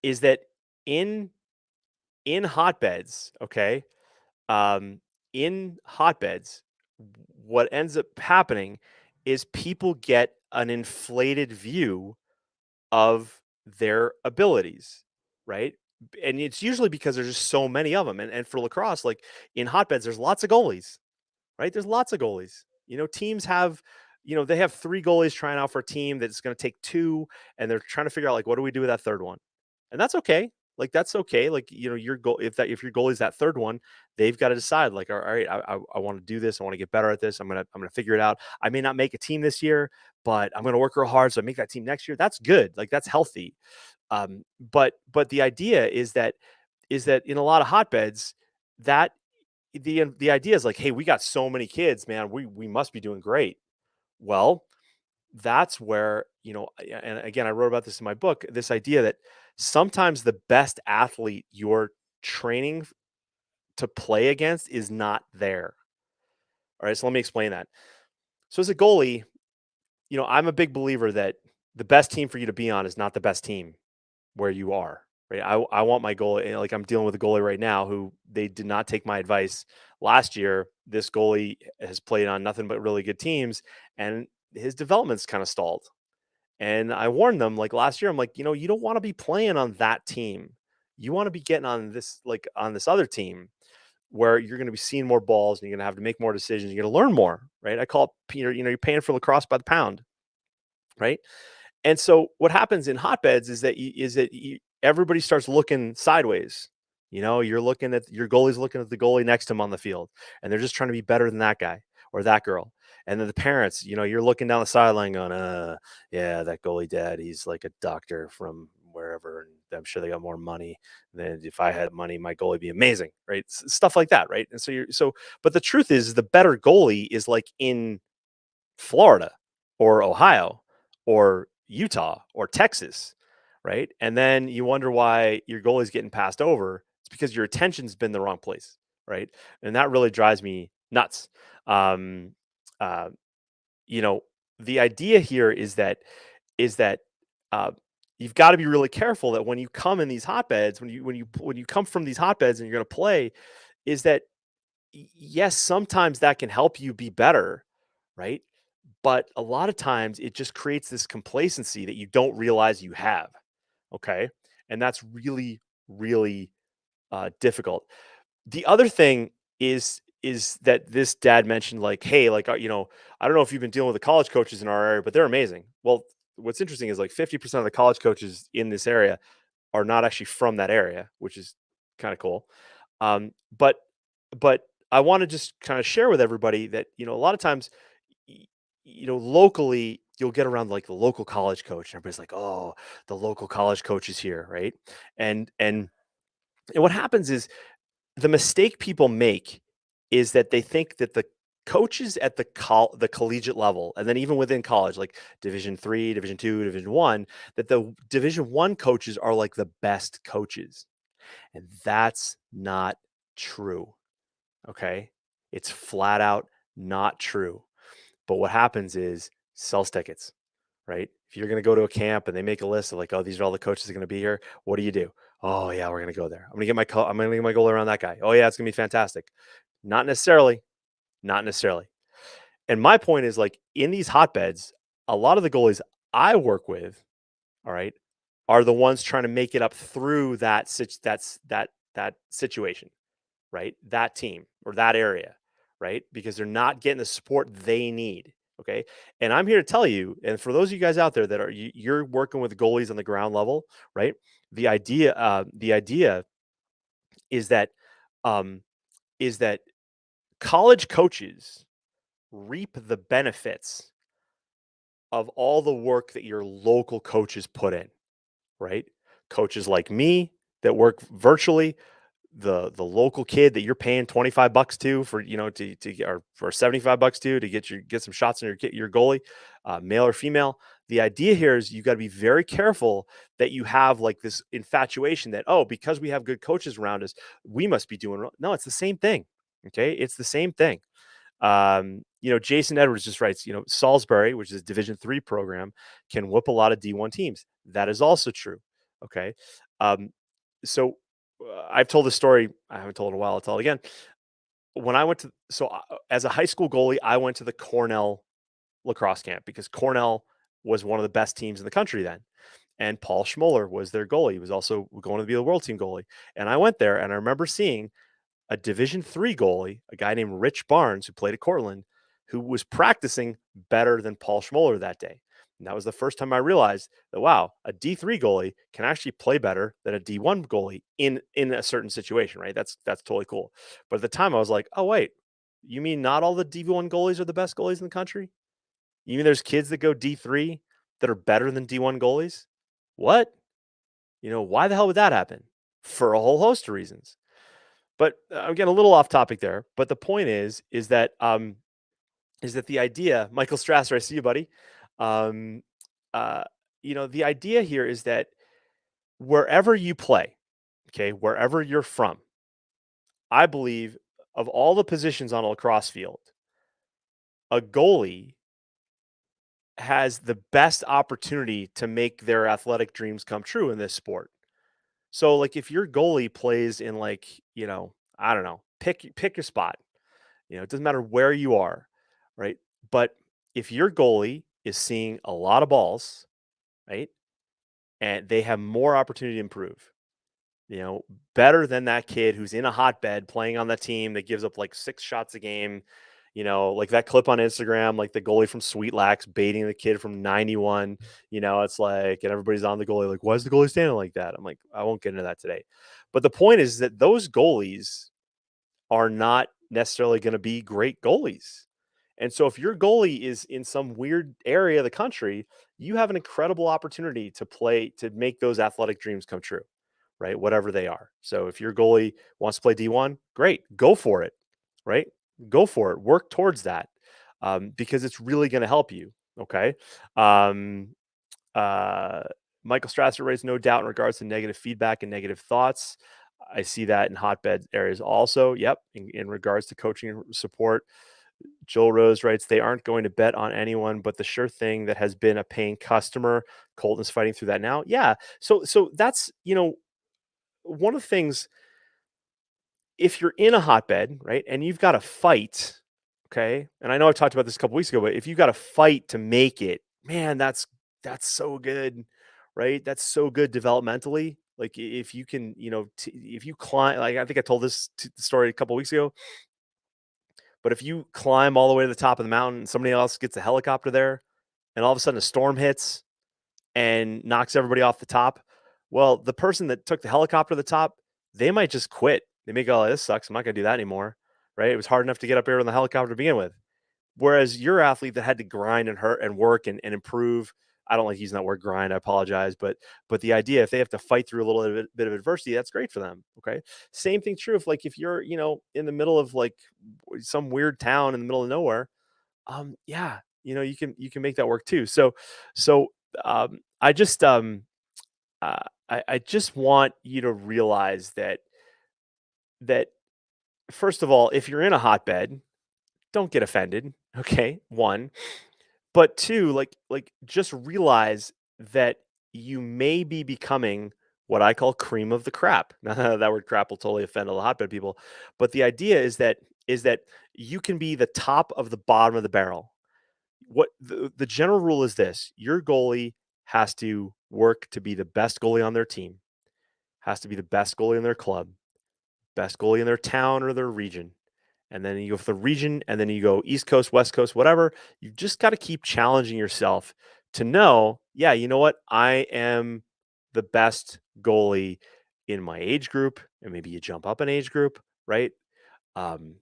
is that in in hotbeds, okay, in hotbeds, what ends up happening is people get an inflated view of their abilities, right? And it's usually because there's just so many of them. And for lacrosse, like in hotbeds, there's lots of goalies, right? There's lots of goalies. Teams have, they have three goalies trying out for a team that's going to take two, and they're trying to figure out like, what do we do with that third one? And that's okay. Like that's okay. Like your goal if your goal is that third one, they've got to decide like, all right, I want to do this. I want to get better at this. I'm gonna figure it out. I may not make a team this year, but I'm gonna work real hard so I make that team next year. That's good. Like that's healthy. But the idea is that in a lot of hotbeds, that the idea is like, hey, we got so many kids, man. We must be doing great. Well, that's where, and again, I wrote about this in my book, this idea that sometimes the best athlete you're training to play against is not there. All right. So let me explain that. So as a goalie, I'm a big believer that the best team for you to be on is not the best team where you are. Right. I want my goalie, like I'm dealing with a goalie right now who they did not take my advice last year. This goalie has played on nothing but really good teams, and his development's kind of stalled. And I warned them like last year, I'm like, you don't want to be playing on that team. You want to be getting on this other team where you're going to be seeing more balls and you're going to have to make more decisions. You're going to learn more, right? I call it, Peter, you're paying for lacrosse by the pound, right? And so what happens in hotbeds is that everybody starts looking sideways. You're looking at your goalie's looking at the goalie next to him on the field, and they're just trying to be better than that guy or that girl. And then the parents, you're looking down the sideline going, yeah, that goalie dad, he's like a doctor from wherever, and I'm sure they got more money than if I had money, my goalie would be amazing, right? Stuff like that, right? And but the truth is the better goalie is like in Florida or Ohio or Utah or Texas, right? And then you wonder why your goalie's getting passed over. It's because your attention's been the wrong place, right? And that really drives me nuts. Um, uh, you know, the idea here is that uh, you've got to be really careful that when you come in these hotbeds, when you come from these hotbeds and you're going to play, is that yes, sometimes that can help you be better, right? But a lot of times it just creates this complacency that you don't realize you have. Okay. And that's really, really difficult. The other thing is that this dad mentioned like, hey, like, I don't know if you've been dealing with the college coaches in our area, but they're amazing. Well, what's interesting is like 50% of the college coaches in this area are not actually from that area, which is kind of cool. Um, but but I want to just kind of share with everybody that a lot of times, y- locally you'll get around like the local college coach, and everybody's like, oh, the local college coach is here, right? And what happens is the mistake people make is that they think that the coaches at the collegiate level, and then even within college, like Division 3, Division 2, Division 1, that the Division 1 coaches are like the best coaches. And that's not true. Okay. It's flat out not true. But what happens is sells tickets, right? If you're going to go to a camp and they make a list of like, oh, these are all the coaches that are going to be here. What do? Oh yeah, we're going to go there. I'm going to get my goal around that guy. Oh yeah, it's going to be fantastic. Not necessarily. Not necessarily. And my point is like in these hotbeds, a lot of the goalies I work with, all right, are the ones trying to make it up through that situation, right? That team or that area, right? Because they're not getting the support they need. Okay. And I'm here to tell you, and for those of you guys out there that you're working with goalies on the ground level, right? The idea is that um, is that college coaches reap the benefits of all the work that your local coaches put in, right? Coaches like me that work virtually, the local kid that you're paying $25 to for, or for $75 to get some shots on your goalie, male or female. The idea here is you got to be very careful that you have like this infatuation that, oh, because we have good coaches around us, we must be doing well. No, it's the same thing. Okay, it's the same thing. Jason Edwards just writes, Salisbury, which is a Division 3 program, can whoop a lot of D1 teams. That is also true. Okay. So I've told this story. I haven't told it in a while. I'll tell it again. When I went to, as a high school goalie, I went to the Cornell lacrosse camp because Cornell was one of the best teams in the country then. And Paul Schmoller was their goalie. He was also going to be the world team goalie. And I went there and I remember seeing a Division 3 goalie, a guy named Rich Barnes, who played at Cortland, who was practicing better than Paul Schmoller that day. And that was the first time I realized that, wow, a D3 goalie can actually play better than a D1 goalie in a certain situation, right? That's totally cool. But at the time I was like, oh, wait, you mean not all the D1 goalies are the best goalies in the country? You mean there's kids that go D3 that are better than D1 goalies? What? Why the hell would that happen? For a whole host of reasons. But I'm getting a little off topic there. But the point is that the idea, Michael Strasser, I see you, buddy. Um, the idea here is that wherever you play, okay, wherever you're from, I believe of all the positions on a lacrosse field, a goalie has the best opportunity to make their athletic dreams come true in this sport. So, like, if your goalie plays in, like, I don't know, pick your spot. It doesn't matter where you are, right? But if your goalie is seeing a lot of balls, right, and they have more opportunity to improve, better than that kid who's in a hotbed playing on the team that gives up like 6 shots a game, like that clip on Instagram, like the goalie from Sweet Lax baiting the kid from 91, it's like, and everybody's on the goalie, like, why is the goalie standing like that? I'm like, I won't get into that today. But the point is that those goalies are not necessarily going to be great goalies. And so if your goalie is in some weird area of the country, you have an incredible opportunity to make those athletic dreams come true, right? Whatever they are. So if your goalie wants to play D1, great, go for it, right? Go for it. Work towards that because it's really going to help you. Okay. Um, uh, Michael Strasser raised no doubt in regards to negative feedback and negative thoughts. I see that in hotbed areas also. Yep. In regards to coaching and support, Joel Rose writes, they aren't going to bet on anyone but the sure thing that has been a paying customer. Colton's fighting through that now. Yeah. So that's, one of the things, if you're in a hotbed, right, and you've got to fight, okay, and I know I talked about this a couple weeks ago, but if you've got to fight to make it, man, that's so good, right? That's so good developmentally. Like if you can, if you climb, like I think I told this story a couple weeks ago, but if you climb all the way to the top of the mountain and somebody else gets a helicopter there, and all of a sudden a storm hits and knocks everybody off the top, well, the person that took the helicopter to the top, they might just quit. They may go, oh, this sucks. I'm not going to do that anymore. Right? It was hard enough to get up here on the helicopter to begin with. Whereas your athlete that had to grind and hurt and work and improve, I don't like using that word grind. I apologize. But the idea, if they have to fight through a little bit of adversity, that's great for them. Okay. Same thing true if you're, in the middle of like some weird town in the middle of nowhere. Yeah, you can make that work too. So I just I just want you to realize that first of all, if you're in a hotbed, don't get offended. Okay, one, but two, like just realize that you may be becoming what I call cream of the crap. Now that word crap will totally offend all the hotbed people, but the idea is that you can be the top of the bottom of the barrel. What the general rule is this: your goalie has to work to be the best goalie on their team, has to be the best goalie in their club, best goalie in their town or their region. And then you go for the region, and then you go East Coast, West Coast, whatever. You've just got to keep challenging yourself to know, yeah, you know what? I am the best goalie in my age group. And maybe you jump up an age group, right? Um,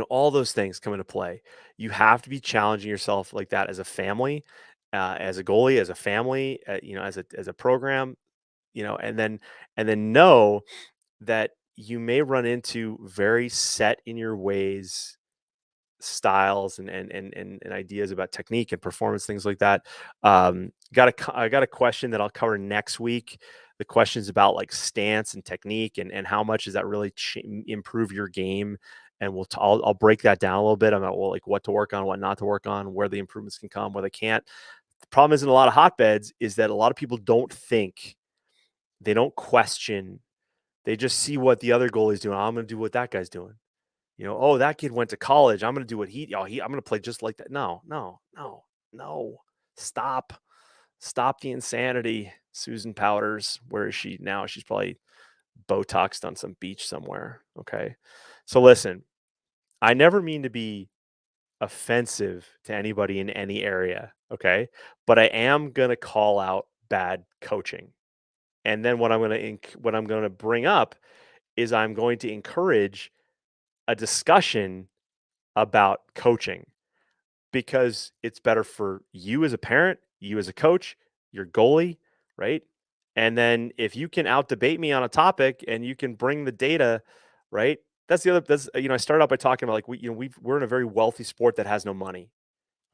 all those things come into play. You have to be challenging yourself like that as a family, as a goalie, as a family, as a program, and then know that you may run into very set in your ways styles and ideas about technique and performance, things like that. I got a question that I'll cover next week. The questions about like stance and technique and how much does that really improve your game. And I'll break that down a little bit about well, like what to work on, what not to work on, where the improvements can come, where they can't. The problem is in a lot of hotbeds is that a lot of people don't think, they don't question, they just see what the other goalie's doing. I'm going to do what that guy's doing. Oh, that kid went to college. I'm going to do what I'm going to play just like that. No, no, no, no. Stop. Stop the insanity. Susan Powders, where is she now? She's probably Botoxed on some beach somewhere. Okay. So listen, I never mean to be offensive to anybody in any area. Okay. But I am going to call out bad coaching. And then what I'm going to bring up is I'm going to encourage a discussion about coaching because it's better for you as a parent, you as a coach, your goalie, right? And then if you can out debate me on a topic and you can bring the data, right? I started out by talking about like we're in a very wealthy sport that has no money.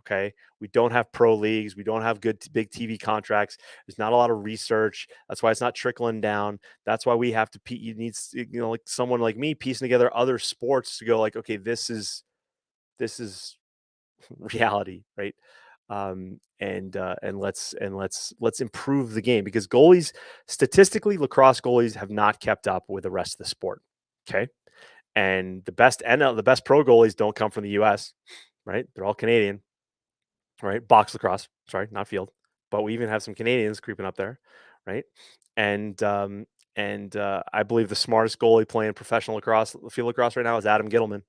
Okay. We don't have pro leagues. We don't have good big TV contracts. There's not a lot of research. That's why it's not trickling down. That's why we have to, you need, like someone like me piecing together other sports to go like, okay, this is reality, right? And let's improve the game because goalies, statistically, lacrosse goalies have not kept up with the rest of the sport. Okay, and the best pro goalies don't come from the U.S. Right? They're all Canadian, right? Box lacrosse, sorry, not field, but we even have some Canadians creeping up there, right? And I believe the smartest goalie playing professional lacrosse, field lacrosse right now is Adam Gittleman.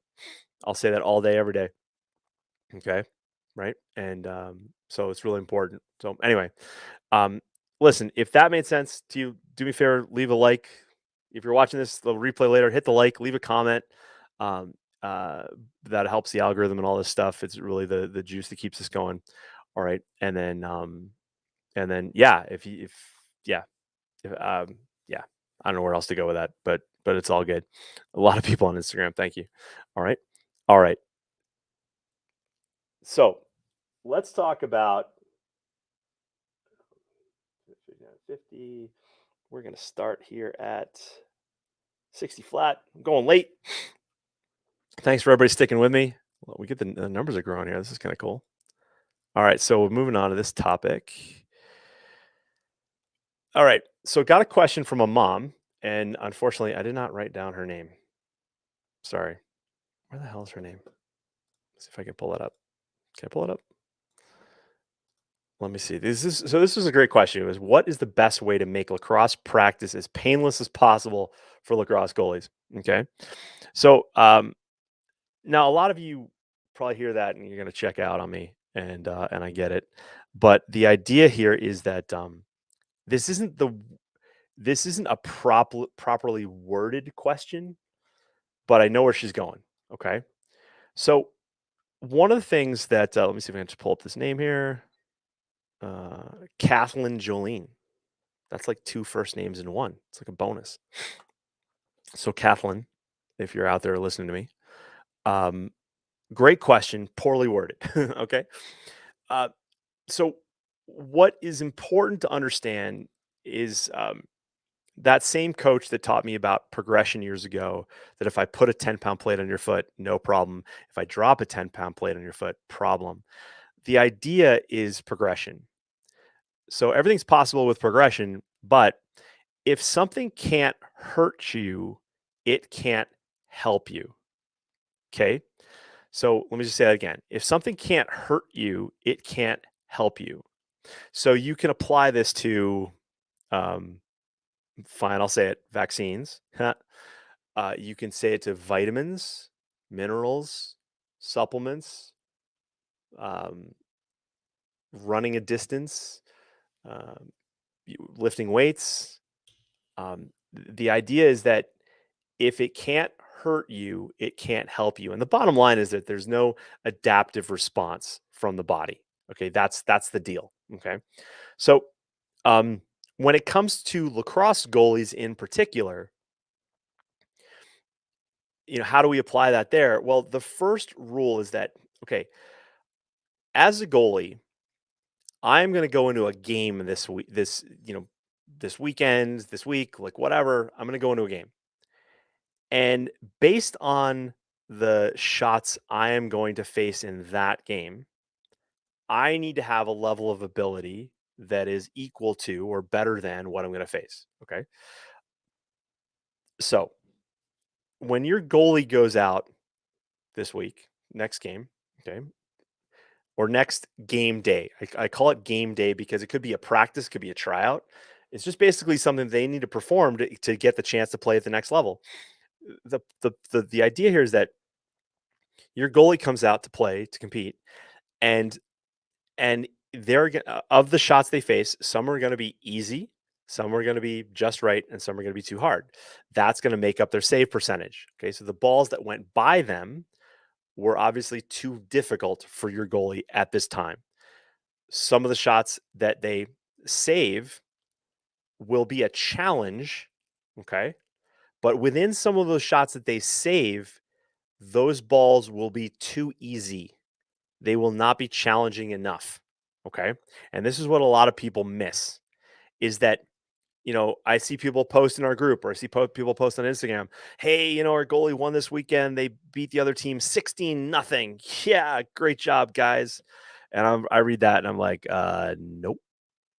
I'll say that all day, every day. Okay. Right. And so it's really important. So anyway, um, listen, if that made sense to you, do me a favor, leave a like. If you're watching this, the replay later, hit the like, leave a comment. Um, uh, that helps the algorithm and all this stuff. It's really the juice that keeps us going. All right. And then yeah, if yeah, if, yeah, I don't know where else to go with that, but it's all good. A lot of people on Instagram. Thank you. All right. All right. So let's talk about 50. We're going to start here at 60 flat. I'm going late. Thanks for everybody sticking with me. Well, we get the numbers are growing here. This is kind of cool. All right. So we're moving on to this topic. All right. So got a question from a mom. And unfortunately, I did not write down her name. Sorry. Where the hell is her name? Let's see if I can pull it up. Can I pull it up? Let me see. This is a great question. It was, what is the best way to make lacrosse practice as painless as possible for lacrosse goalies? Okay. So now a lot of you probably hear that and you're going to check out on me, and I get it. But the idea here is that this isn't the this isn't a properly worded question, but I know where she's going. Okay. So one of the things that let me see if I can just pull up this name here. Kathleen Jolene. That's like two first names in one. It's like a bonus. So Kathleen, if you're out there listening to me, um, great question, poorly worded. Okay. Uh, so what is important to understand is that same coach that taught me about progression years ago, that if I put a 10-pound plate on your foot, no problem. If I drop a 10-pound plate on your foot, problem. The idea is progression. So everything's possible with progression, but if something can't hurt you, it can't help you. Okay. So let me just say that again. If something can't hurt you, it can't help you. So you can apply this to, um, fine, I'll say it, vaccines. You can say it to vitamins, minerals, supplements, um, running a distance, um, lifting weights. The idea is that if it can't hurt you, it can't help you. And the bottom line is that there's no adaptive response from the body. Okay, that's the deal. Okay, so when it comes to lacrosse goalies in particular, how do we apply that there? Well, the first rule is that, okay, as a goalie, I'm going to go into a game this week, this weekend, this week, like whatever. I'm going to go into a game. And based on the shots I am going to face in that game, I need to have a level of ability that is equal to or better than what I'm going to face. Okay. So when your goalie goes out this week, next game, okay, or next game day, I call it game day because it could be a practice, could be a tryout. It's just basically something they need to perform to get the chance to play at the next level. The idea here is that your goalie comes out to play to compete, and of the shots they face, some are going to be easy, some are going to be just right, and some are going to be too hard. That's going to make up their save percentage. Okay, so the balls that went by them were obviously too difficult for your goalie at this time. Some of the shots that they save will be a challenge. Okay, but within some of those shots that they save, those balls will be too easy. They will not be challenging enough. Okay. And this is what a lot of people miss is that, I see people post in our group or I see people post on Instagram, hey, our goalie won this weekend. They beat the other team 16 nothing. Yeah, great job, guys. And I read that and I'm like, nope.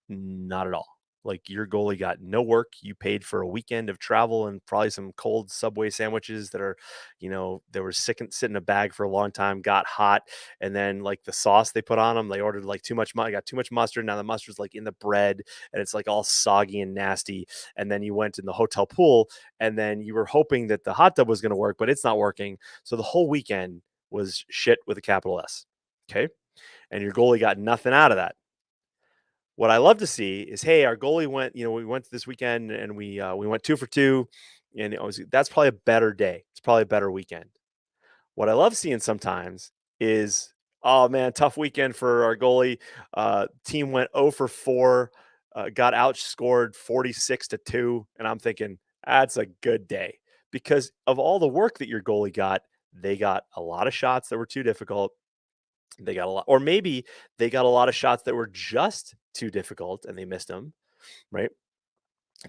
Not at all. Like your goalie got no work. You paid for a weekend of travel and probably some cold Subway sandwiches that are, they were sit in a bag for a long time, got hot, and then like the sauce they put on them, they ordered like too much. Got too much mustard. Now the mustard's like in the bread, and it's like all soggy and nasty. And then you went in the hotel pool, and then you were hoping that the hot tub was going to work, but it's not working. So the whole weekend was shit with a capital S. Okay, and your goalie got nothing out of that. What I love to see is, hey, our goalie went. We went this weekend and we went 2 for 2, and that's probably a better day. It's probably a better weekend. What I love seeing sometimes is, oh man, tough weekend for our goalie. Team went 0 for 4, got outscored 46-2, and I'm thinking that's a good day because of all the work that your goalie got. They got a lot of shots that were too difficult. They got a lot, or maybe they got a lot of shots that were just too difficult and they missed them, right?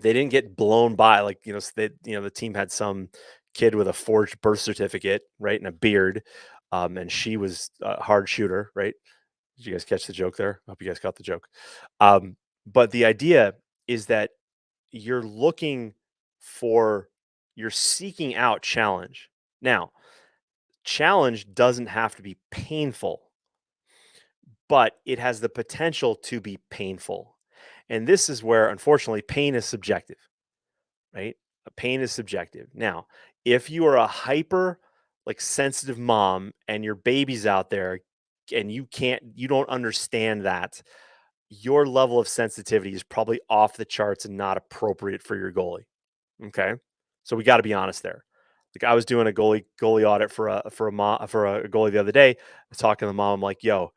They didn't get blown by like, the team had some kid with a forged birth certificate, right, and a beard, and she was a hard shooter, right? Did you guys catch the joke there? I hope you guys got the joke. But the idea is that you're looking for, you're seeking out challenge. Now, challenge doesn't have to be painful, but it has the potential to be painful. And this is where, unfortunately, pain is subjective, right? Pain is subjective. Now, if you are a hyper, like sensitive mom and your baby's out there and you don't understand that, your level of sensitivity is probably off the charts and not appropriate for your goalie. Okay. So we got to be honest there. Like I was doing a goalie audit for a goalie the other day. I was talking to the mom. I'm like, yo,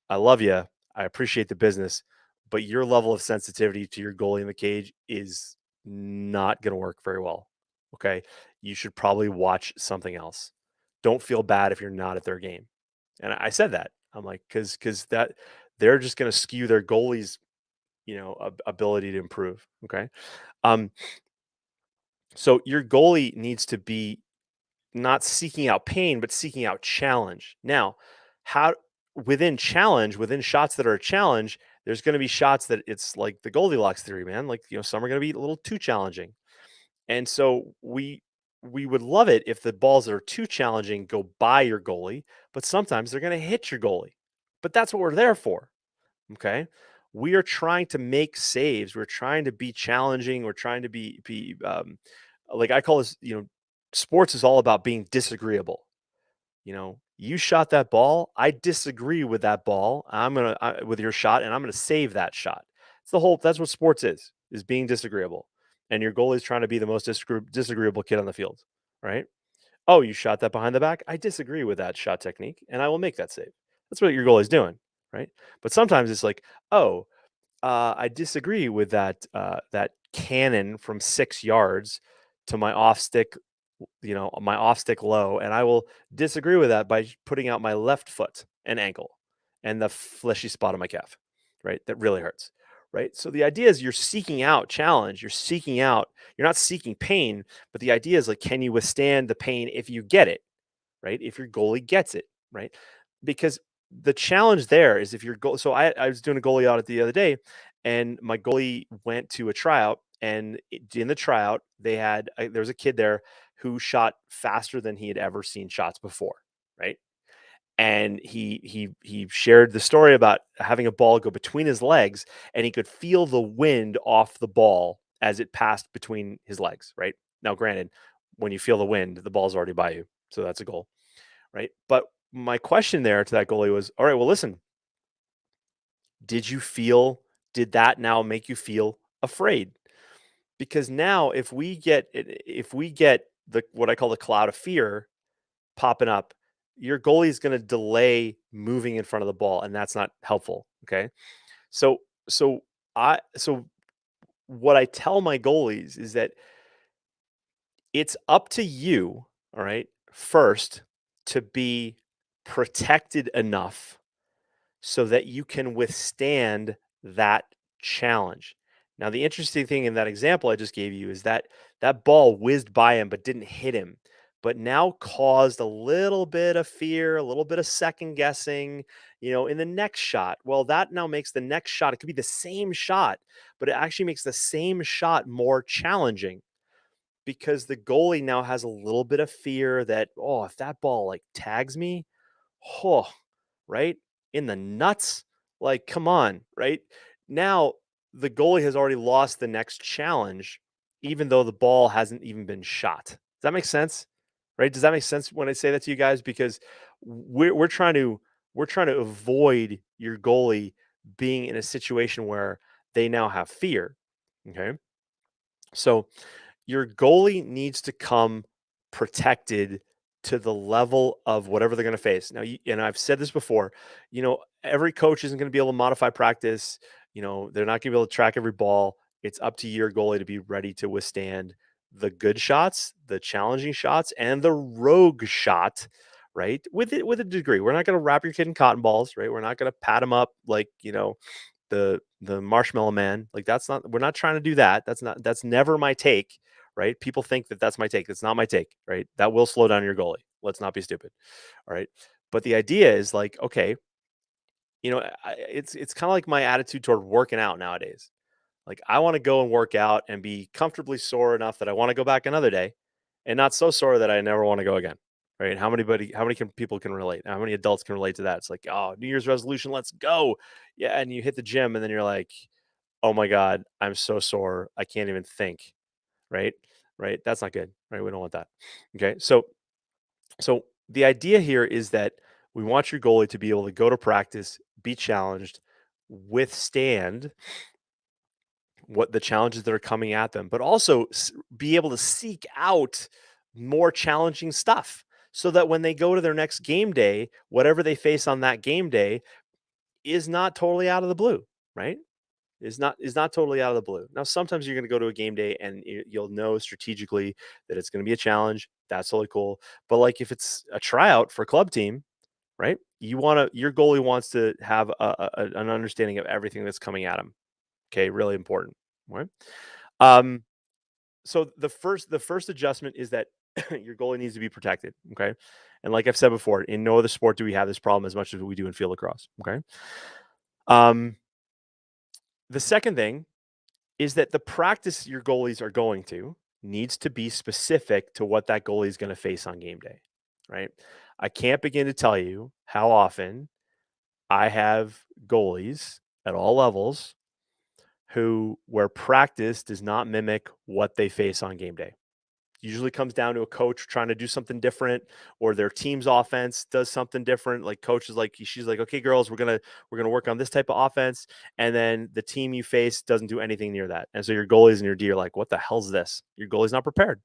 I love you. I appreciate the business, but your level of sensitivity to your goalie in the cage is not going to work very well. Okay. You should probably watch something else. Don't feel bad if you're not at their game. And I said that. I'm like, because that they're just going to skew their goalie's, ability to improve. Okay. Um, so your goalie needs to be not seeking out pain, but seeking out challenge. Now, how within shots that are a challenge, there's going to be shots that it's like the Goldilocks theory, man. Like, some are going to be a little too challenging. And so we would love it if the balls that are too challenging go by your goalie, but sometimes they're going to hit your goalie. But that's what we're there for. Okay. We are trying to make saves. We're trying to be challenging. We're trying to be like I call this, sports is all about being disagreeable. You shot that ball. I disagree with that ball. With your shot, and I'm gonna save that shot. That's what sports is being disagreeable. And your goalie is trying to be the most disagreeable kid on the field, right? Oh, you shot that behind the back. I disagree with that shot technique, and I will make that save. That's what your goalie is doing, right? But sometimes it's like, oh, I disagree with that cannon from 6 yards to my off stick my off stick low, and I will disagree with that by putting out my left foot and ankle and the fleshy spot on my calf, right? That really hurts, right? So the idea is you're seeking out challenge, you're not seeking pain, but the idea is like, can you withstand the pain if you get it, right? If your goalie gets it, right? Because the challenge there is if your goal. So I was doing a goalie audit the other day, and my goalie went to a tryout, and in the tryout there was a kid there who shot faster than he had ever seen shots before, right? And he shared the story about having a ball go between his legs, and he could feel the wind off the ball as it passed between his legs, right? Now, granted, when you feel the wind, the ball's already by you, so that's a goal, right? But my question there to that goalie was, all right, well, listen, did you feel, did that now make you feel afraid? Because now if we get the what I call the cloud of fear popping up, your goalie is going to delay moving in front of the ball, and that's not helpful. Okay. So so what I tell my goalies is that it's up to you, all right, first to be protected enough so that you can withstand that challenge. Now, the interesting thing in that example I just gave you is that that ball whizzed by him but didn't hit him, but now caused a little bit of fear, a little bit of second guessing, in the next shot. Well, that now makes the next shot, it could be the same shot, but it actually makes the same shot more challenging because the goalie now has a little bit of fear that, oh, if that ball like tags me, oh, right? In the nuts? Like, come on, right? Now, the goalie has already lost the next challenge, even though the ball hasn't even been shot. Does that make sense? Right? Does that make sense when I say that to you guys? Because we're trying to avoid your goalie being in a situation where they now have fear. Okay. So your goalie needs to come protected to the level of whatever they're going to face. Now, and I've said this before, every coach isn't going to be able to modify practice. They're not going to be able to track every ball. It's up to your goalie to be ready to withstand the good shots, the challenging shots, and the rogue shot, right? With a degree. We're not going to wrap your kid in cotton balls, right? We're not going to pat him up like, the marshmallow man. Like we're not trying to do that. That's never my take, right? People think that that's my take. That's not my take, right? That will slow down your goalie. Let's not be stupid. All right. But the idea is like, okay, it's kind of like my attitude toward working out nowadays. Like I want to go and work out and be comfortably sore enough that I want to go back another day, and not so sore that I never want to go again. Right? People can relate? How many adults can relate to that? It's like, oh, New Year's resolution, let's go. Yeah, and you hit the gym, and then you're like, oh my God, I'm so sore. I can't even think. Right? Right? That's not good. Right? We don't want that. Okay. So the idea here is that we want your goalie to be able to go to practice, be challenged, withstand what the challenges that are coming at them, but also be able to seek out more challenging stuff so that when they go to their next game day, whatever they face on that game day is not totally out of the blue, right? Is not totally out of the blue. Now, sometimes you're going to go to a game day and you'll know strategically that it's going to be a challenge. That's totally cool. But like if it's a tryout for a club team, right? Your goalie wants to have an understanding of everything that's coming at him. Okay, really important. Right? Um, so the first adjustment is that your goalie needs to be protected. Okay, and like I've said before, in no other sport do we have this problem as much as we do in field lacrosse. Okay. Um, the second thing is that the practice your goalies are going to needs to be specific to what that goalie is going to face on game day. Right. I can't begin to tell you how often I have goalies at all levels where practice does not mimic what they face on game day. Usually comes down to a coach trying to do something different, or their team's offense does something different. Like coach is like, she's like, okay, girls, we're gonna work on this type of offense, and then the team you face doesn't do anything near that. And so your goalies and your D are like, what the hell's this? Your goalie's not prepared,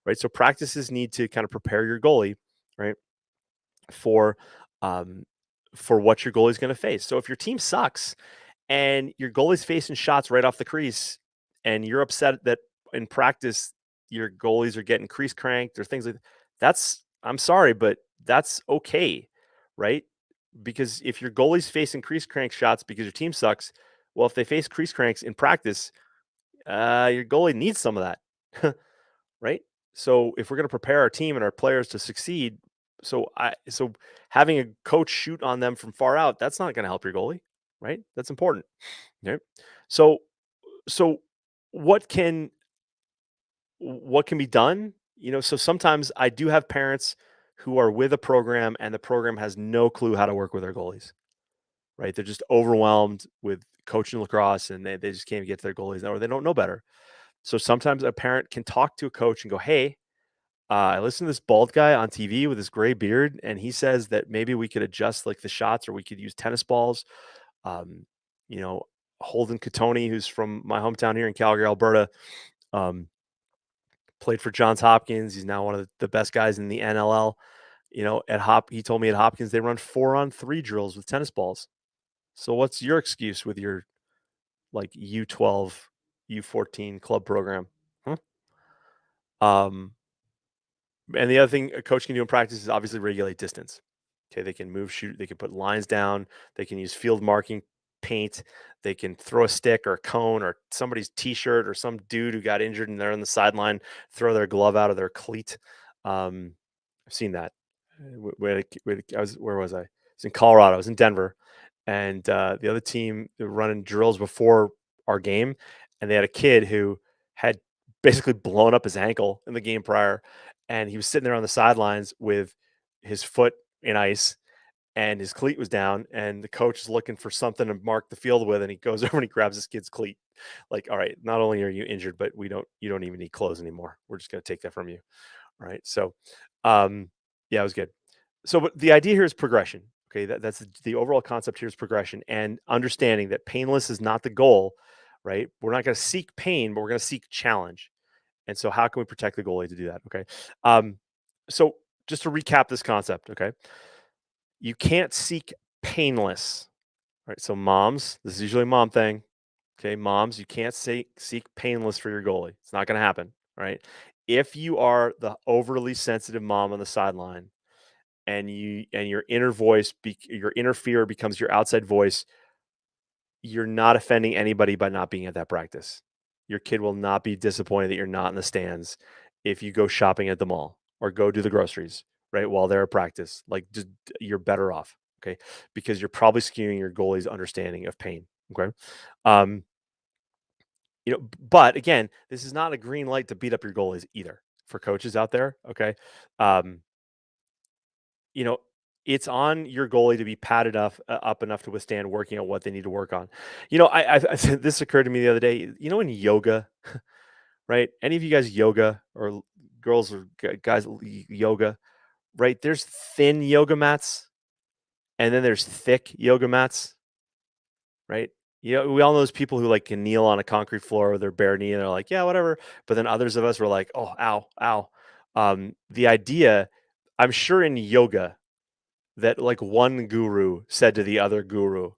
right? So practices need to kind of prepare your goalie, right, for um for what your goalie's going to face. So if your team sucks and your goalie's facing shots right off the crease, and you're upset that in practice your goalies are getting crease cranked or things like that's I'm sorry, but that's okay, right? Because if your goalie's facing crease crank shots because your team sucks, well, if they face crease cranks in practice, your goalie needs some of that, right? So if we're going to prepare our team and our players to succeed, so having a coach shoot on them from far out, that's not going to help your goalie, right? That's important. Okay. So so what can what can be done? So sometimes I do have parents who are with a program and the program has no clue how to work with their goalies, right? They're just overwhelmed with coaching lacrosse and they just can't get to their goalies or they don't know better. So sometimes a parent can talk to a coach and go, "Hey, I listened to this bald guy on TV with his gray beard, and he says that maybe we could adjust like the shots or we could use tennis balls." Um, you know, Holden Katoni, who's from my hometown here in Calgary, Alberta, um, played for Johns Hopkins. He's now one of the best guys in the NLL. He told me at Hopkins they run 4-on-3 drills with tennis balls. So what's your excuse with your like U12, U14 club program? Huh? Um, And the other thing a coach can do in practice is obviously regulate distance. Okay, they can move, shoot, they can put lines down, they can use field marking paint, they can throw a stick or a cone or somebody's t-shirt or some dude who got injured and they're on the sideline, throw their glove out of their cleat. I've seen that. Where was I? I was in Colorado. I was in Denver, and the other team they were running drills before our game, and they had a kid who had basically blown up his ankle in the game prior, and he was sitting there on the sidelines with his foot in ice and his cleat was down and the coach is looking for something to mark the field with and he goes over and he grabs this kid's cleat like, all right, not only are you injured but you don't even need clothes anymore, we're just going to take that from you. All right, so um yeah, it was good. So but the idea here is progression. Okay, that's the overall concept here is progression and understanding that painless is not the goal, right? We're not going to seek pain but we're going to seek challenge. And so how can we protect the goalie to do that? Okay. Um, so just to recap this concept, okay, you can't seek painless. Right. So moms, this is usually a mom thing. Okay. Moms, you can't seek painless for your goalie. It's not going to happen. Right. If you are the overly sensitive mom on the sideline and your inner voice, your inner fear becomes your outside voice, you're not offending anybody by not being at that practice. Your kid will not be disappointed that you're not in the stands if you go shopping at the mall or go do the groceries, right? While they're at practice. Like just you're better off, okay? Because you're probably skewing your goalie's understanding of pain. Okay. Um, but again, this is not a green light to beat up your goalies either for coaches out there. Okay. Um, you know, it's on your goalie to be padded up enough to withstand working on what they need to work on. This occurred to me the other day. In yoga, right? Any of you guys yoga or girls or guys yoga, right? There's thin yoga mats, and then there's thick yoga mats, right? We all know those people who like can kneel on a concrete floor with their bare knee, and they're like, yeah, whatever. But then others of us were like, oh, ow, ow. The idea, I'm sure in yoga that like one guru said to the other guru,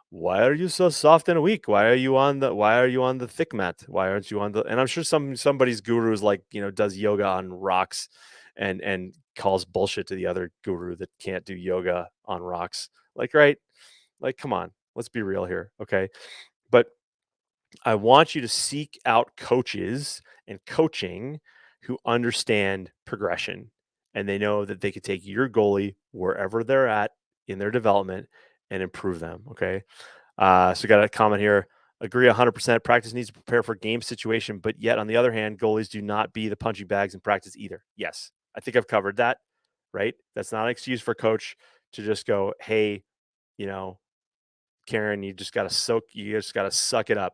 "Why are you so soft and weak? Why are you on the thick mat? Why aren't you on the?" And I'm sure somebody's guru is like, does yoga on rocks and calls bullshit to the other guru that can't do yoga on rocks. Like, right? Like, come on. Let's be real here, okay? But I want you to seek out coaches and coaching who understand progression and they know that they could take your goalie wherever they're at in their development and improve them. Okay. So we got a comment here. Agree 100%. Practice needs to prepare for game situation, but yet on the other hand, goalies do not be the punching bags in practice either. Yes, I think I've covered that. Right. That's not an excuse for coach to just go, hey, you know, Karen, you just gotta suck it up,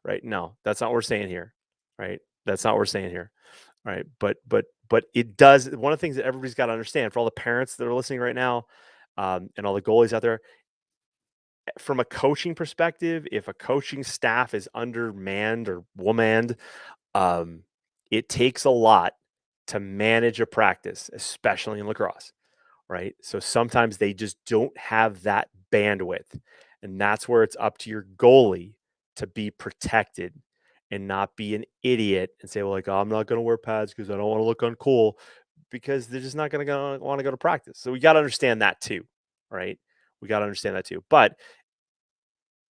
right? No, that's not what we're saying here, right? That's not what we're saying here, right? But it does. One of the things that everybody's got to understand for all the parents that are listening right now, and all the goalies out there, from a coaching perspective, if a coaching staff is undermanned or womaned, um, it takes a lot to manage a practice, especially in lacrosse, right? So sometimes they just don't have that bandwidth. And that's where it's up to your goalie to be protected and not be an idiot and say, well, like, "Oh, I'm not going to wear pads because I don't want to look uncool," because they're just not going to want to go to practice. So we got to understand that too, right? We got to understand that too. But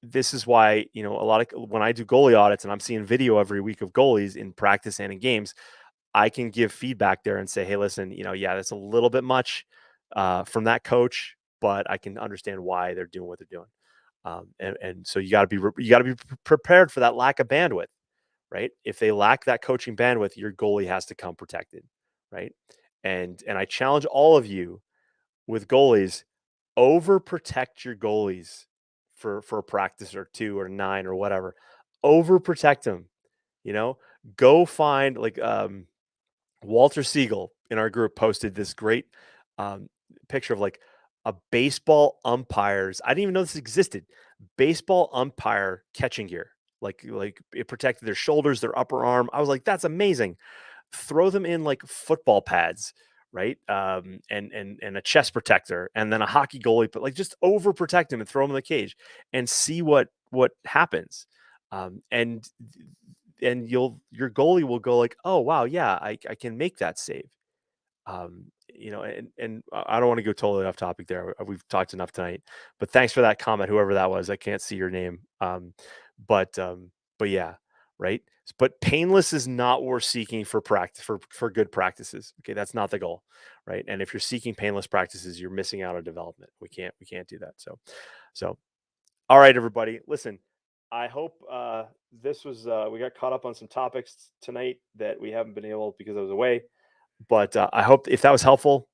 this is why, a lot of when I do goalie audits and I'm seeing video every week of goalies in practice and in games, I can give feedback there and say, hey, listen, yeah, that's a little bit much from that coach, but I can understand why they're doing what they're doing. And so you got to be prepared for that lack of bandwidth, right? If they lack that coaching bandwidth, your goalie has to come protected, right? And I challenge all of you with goalies, overprotect your goalies for a practice or two or nine or whatever. Overprotect them, you know. Go find Walter Siegel in our group posted this great um, picture of like a baseball umpires. I didn't even know this existed. Baseball umpire catching gear, like it protected their shoulders, their upper arm. I was like, that's amazing. Throw them in like football pads, right? And a chest protector, and then a hockey goalie, but like just overprotect them and throw them in the cage, and see what happens. And your goalie will go like, oh wow, yeah, I can make that save. And I don't want to go totally off topic there. We've talked enough tonight, but thanks for that comment, whoever that was. I can't see your name. But but yeah, right. But painless is not what we're seeking for practice for good practices. Okay, that's not the goal, right? And if you're seeking painless practices, you're missing out on development. We can't do that. So all right, everybody. Listen, I hope this was we got caught up on some topics tonight that we haven't been able because I was away. But I hope if that was helpful,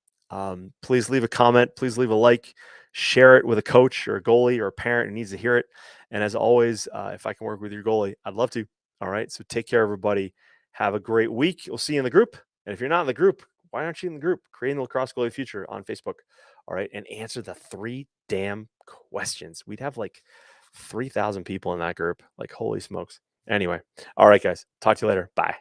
please leave a comment, please leave a like, share it with a coach or a goalie or a parent who needs to hear it. And as always, if I can work with your goalie, I'd love to. All right. So take care, everybody. Have a great week. We'll see you in the group. And if you're not in the group, why aren't you in the group? Creating the Lacrosse Goalie Future on Facebook. All right. And answer the 3 damn questions. We'd have like 3,000 people in that group. Like, holy smokes. Anyway. All right, guys. Talk to you later. Bye.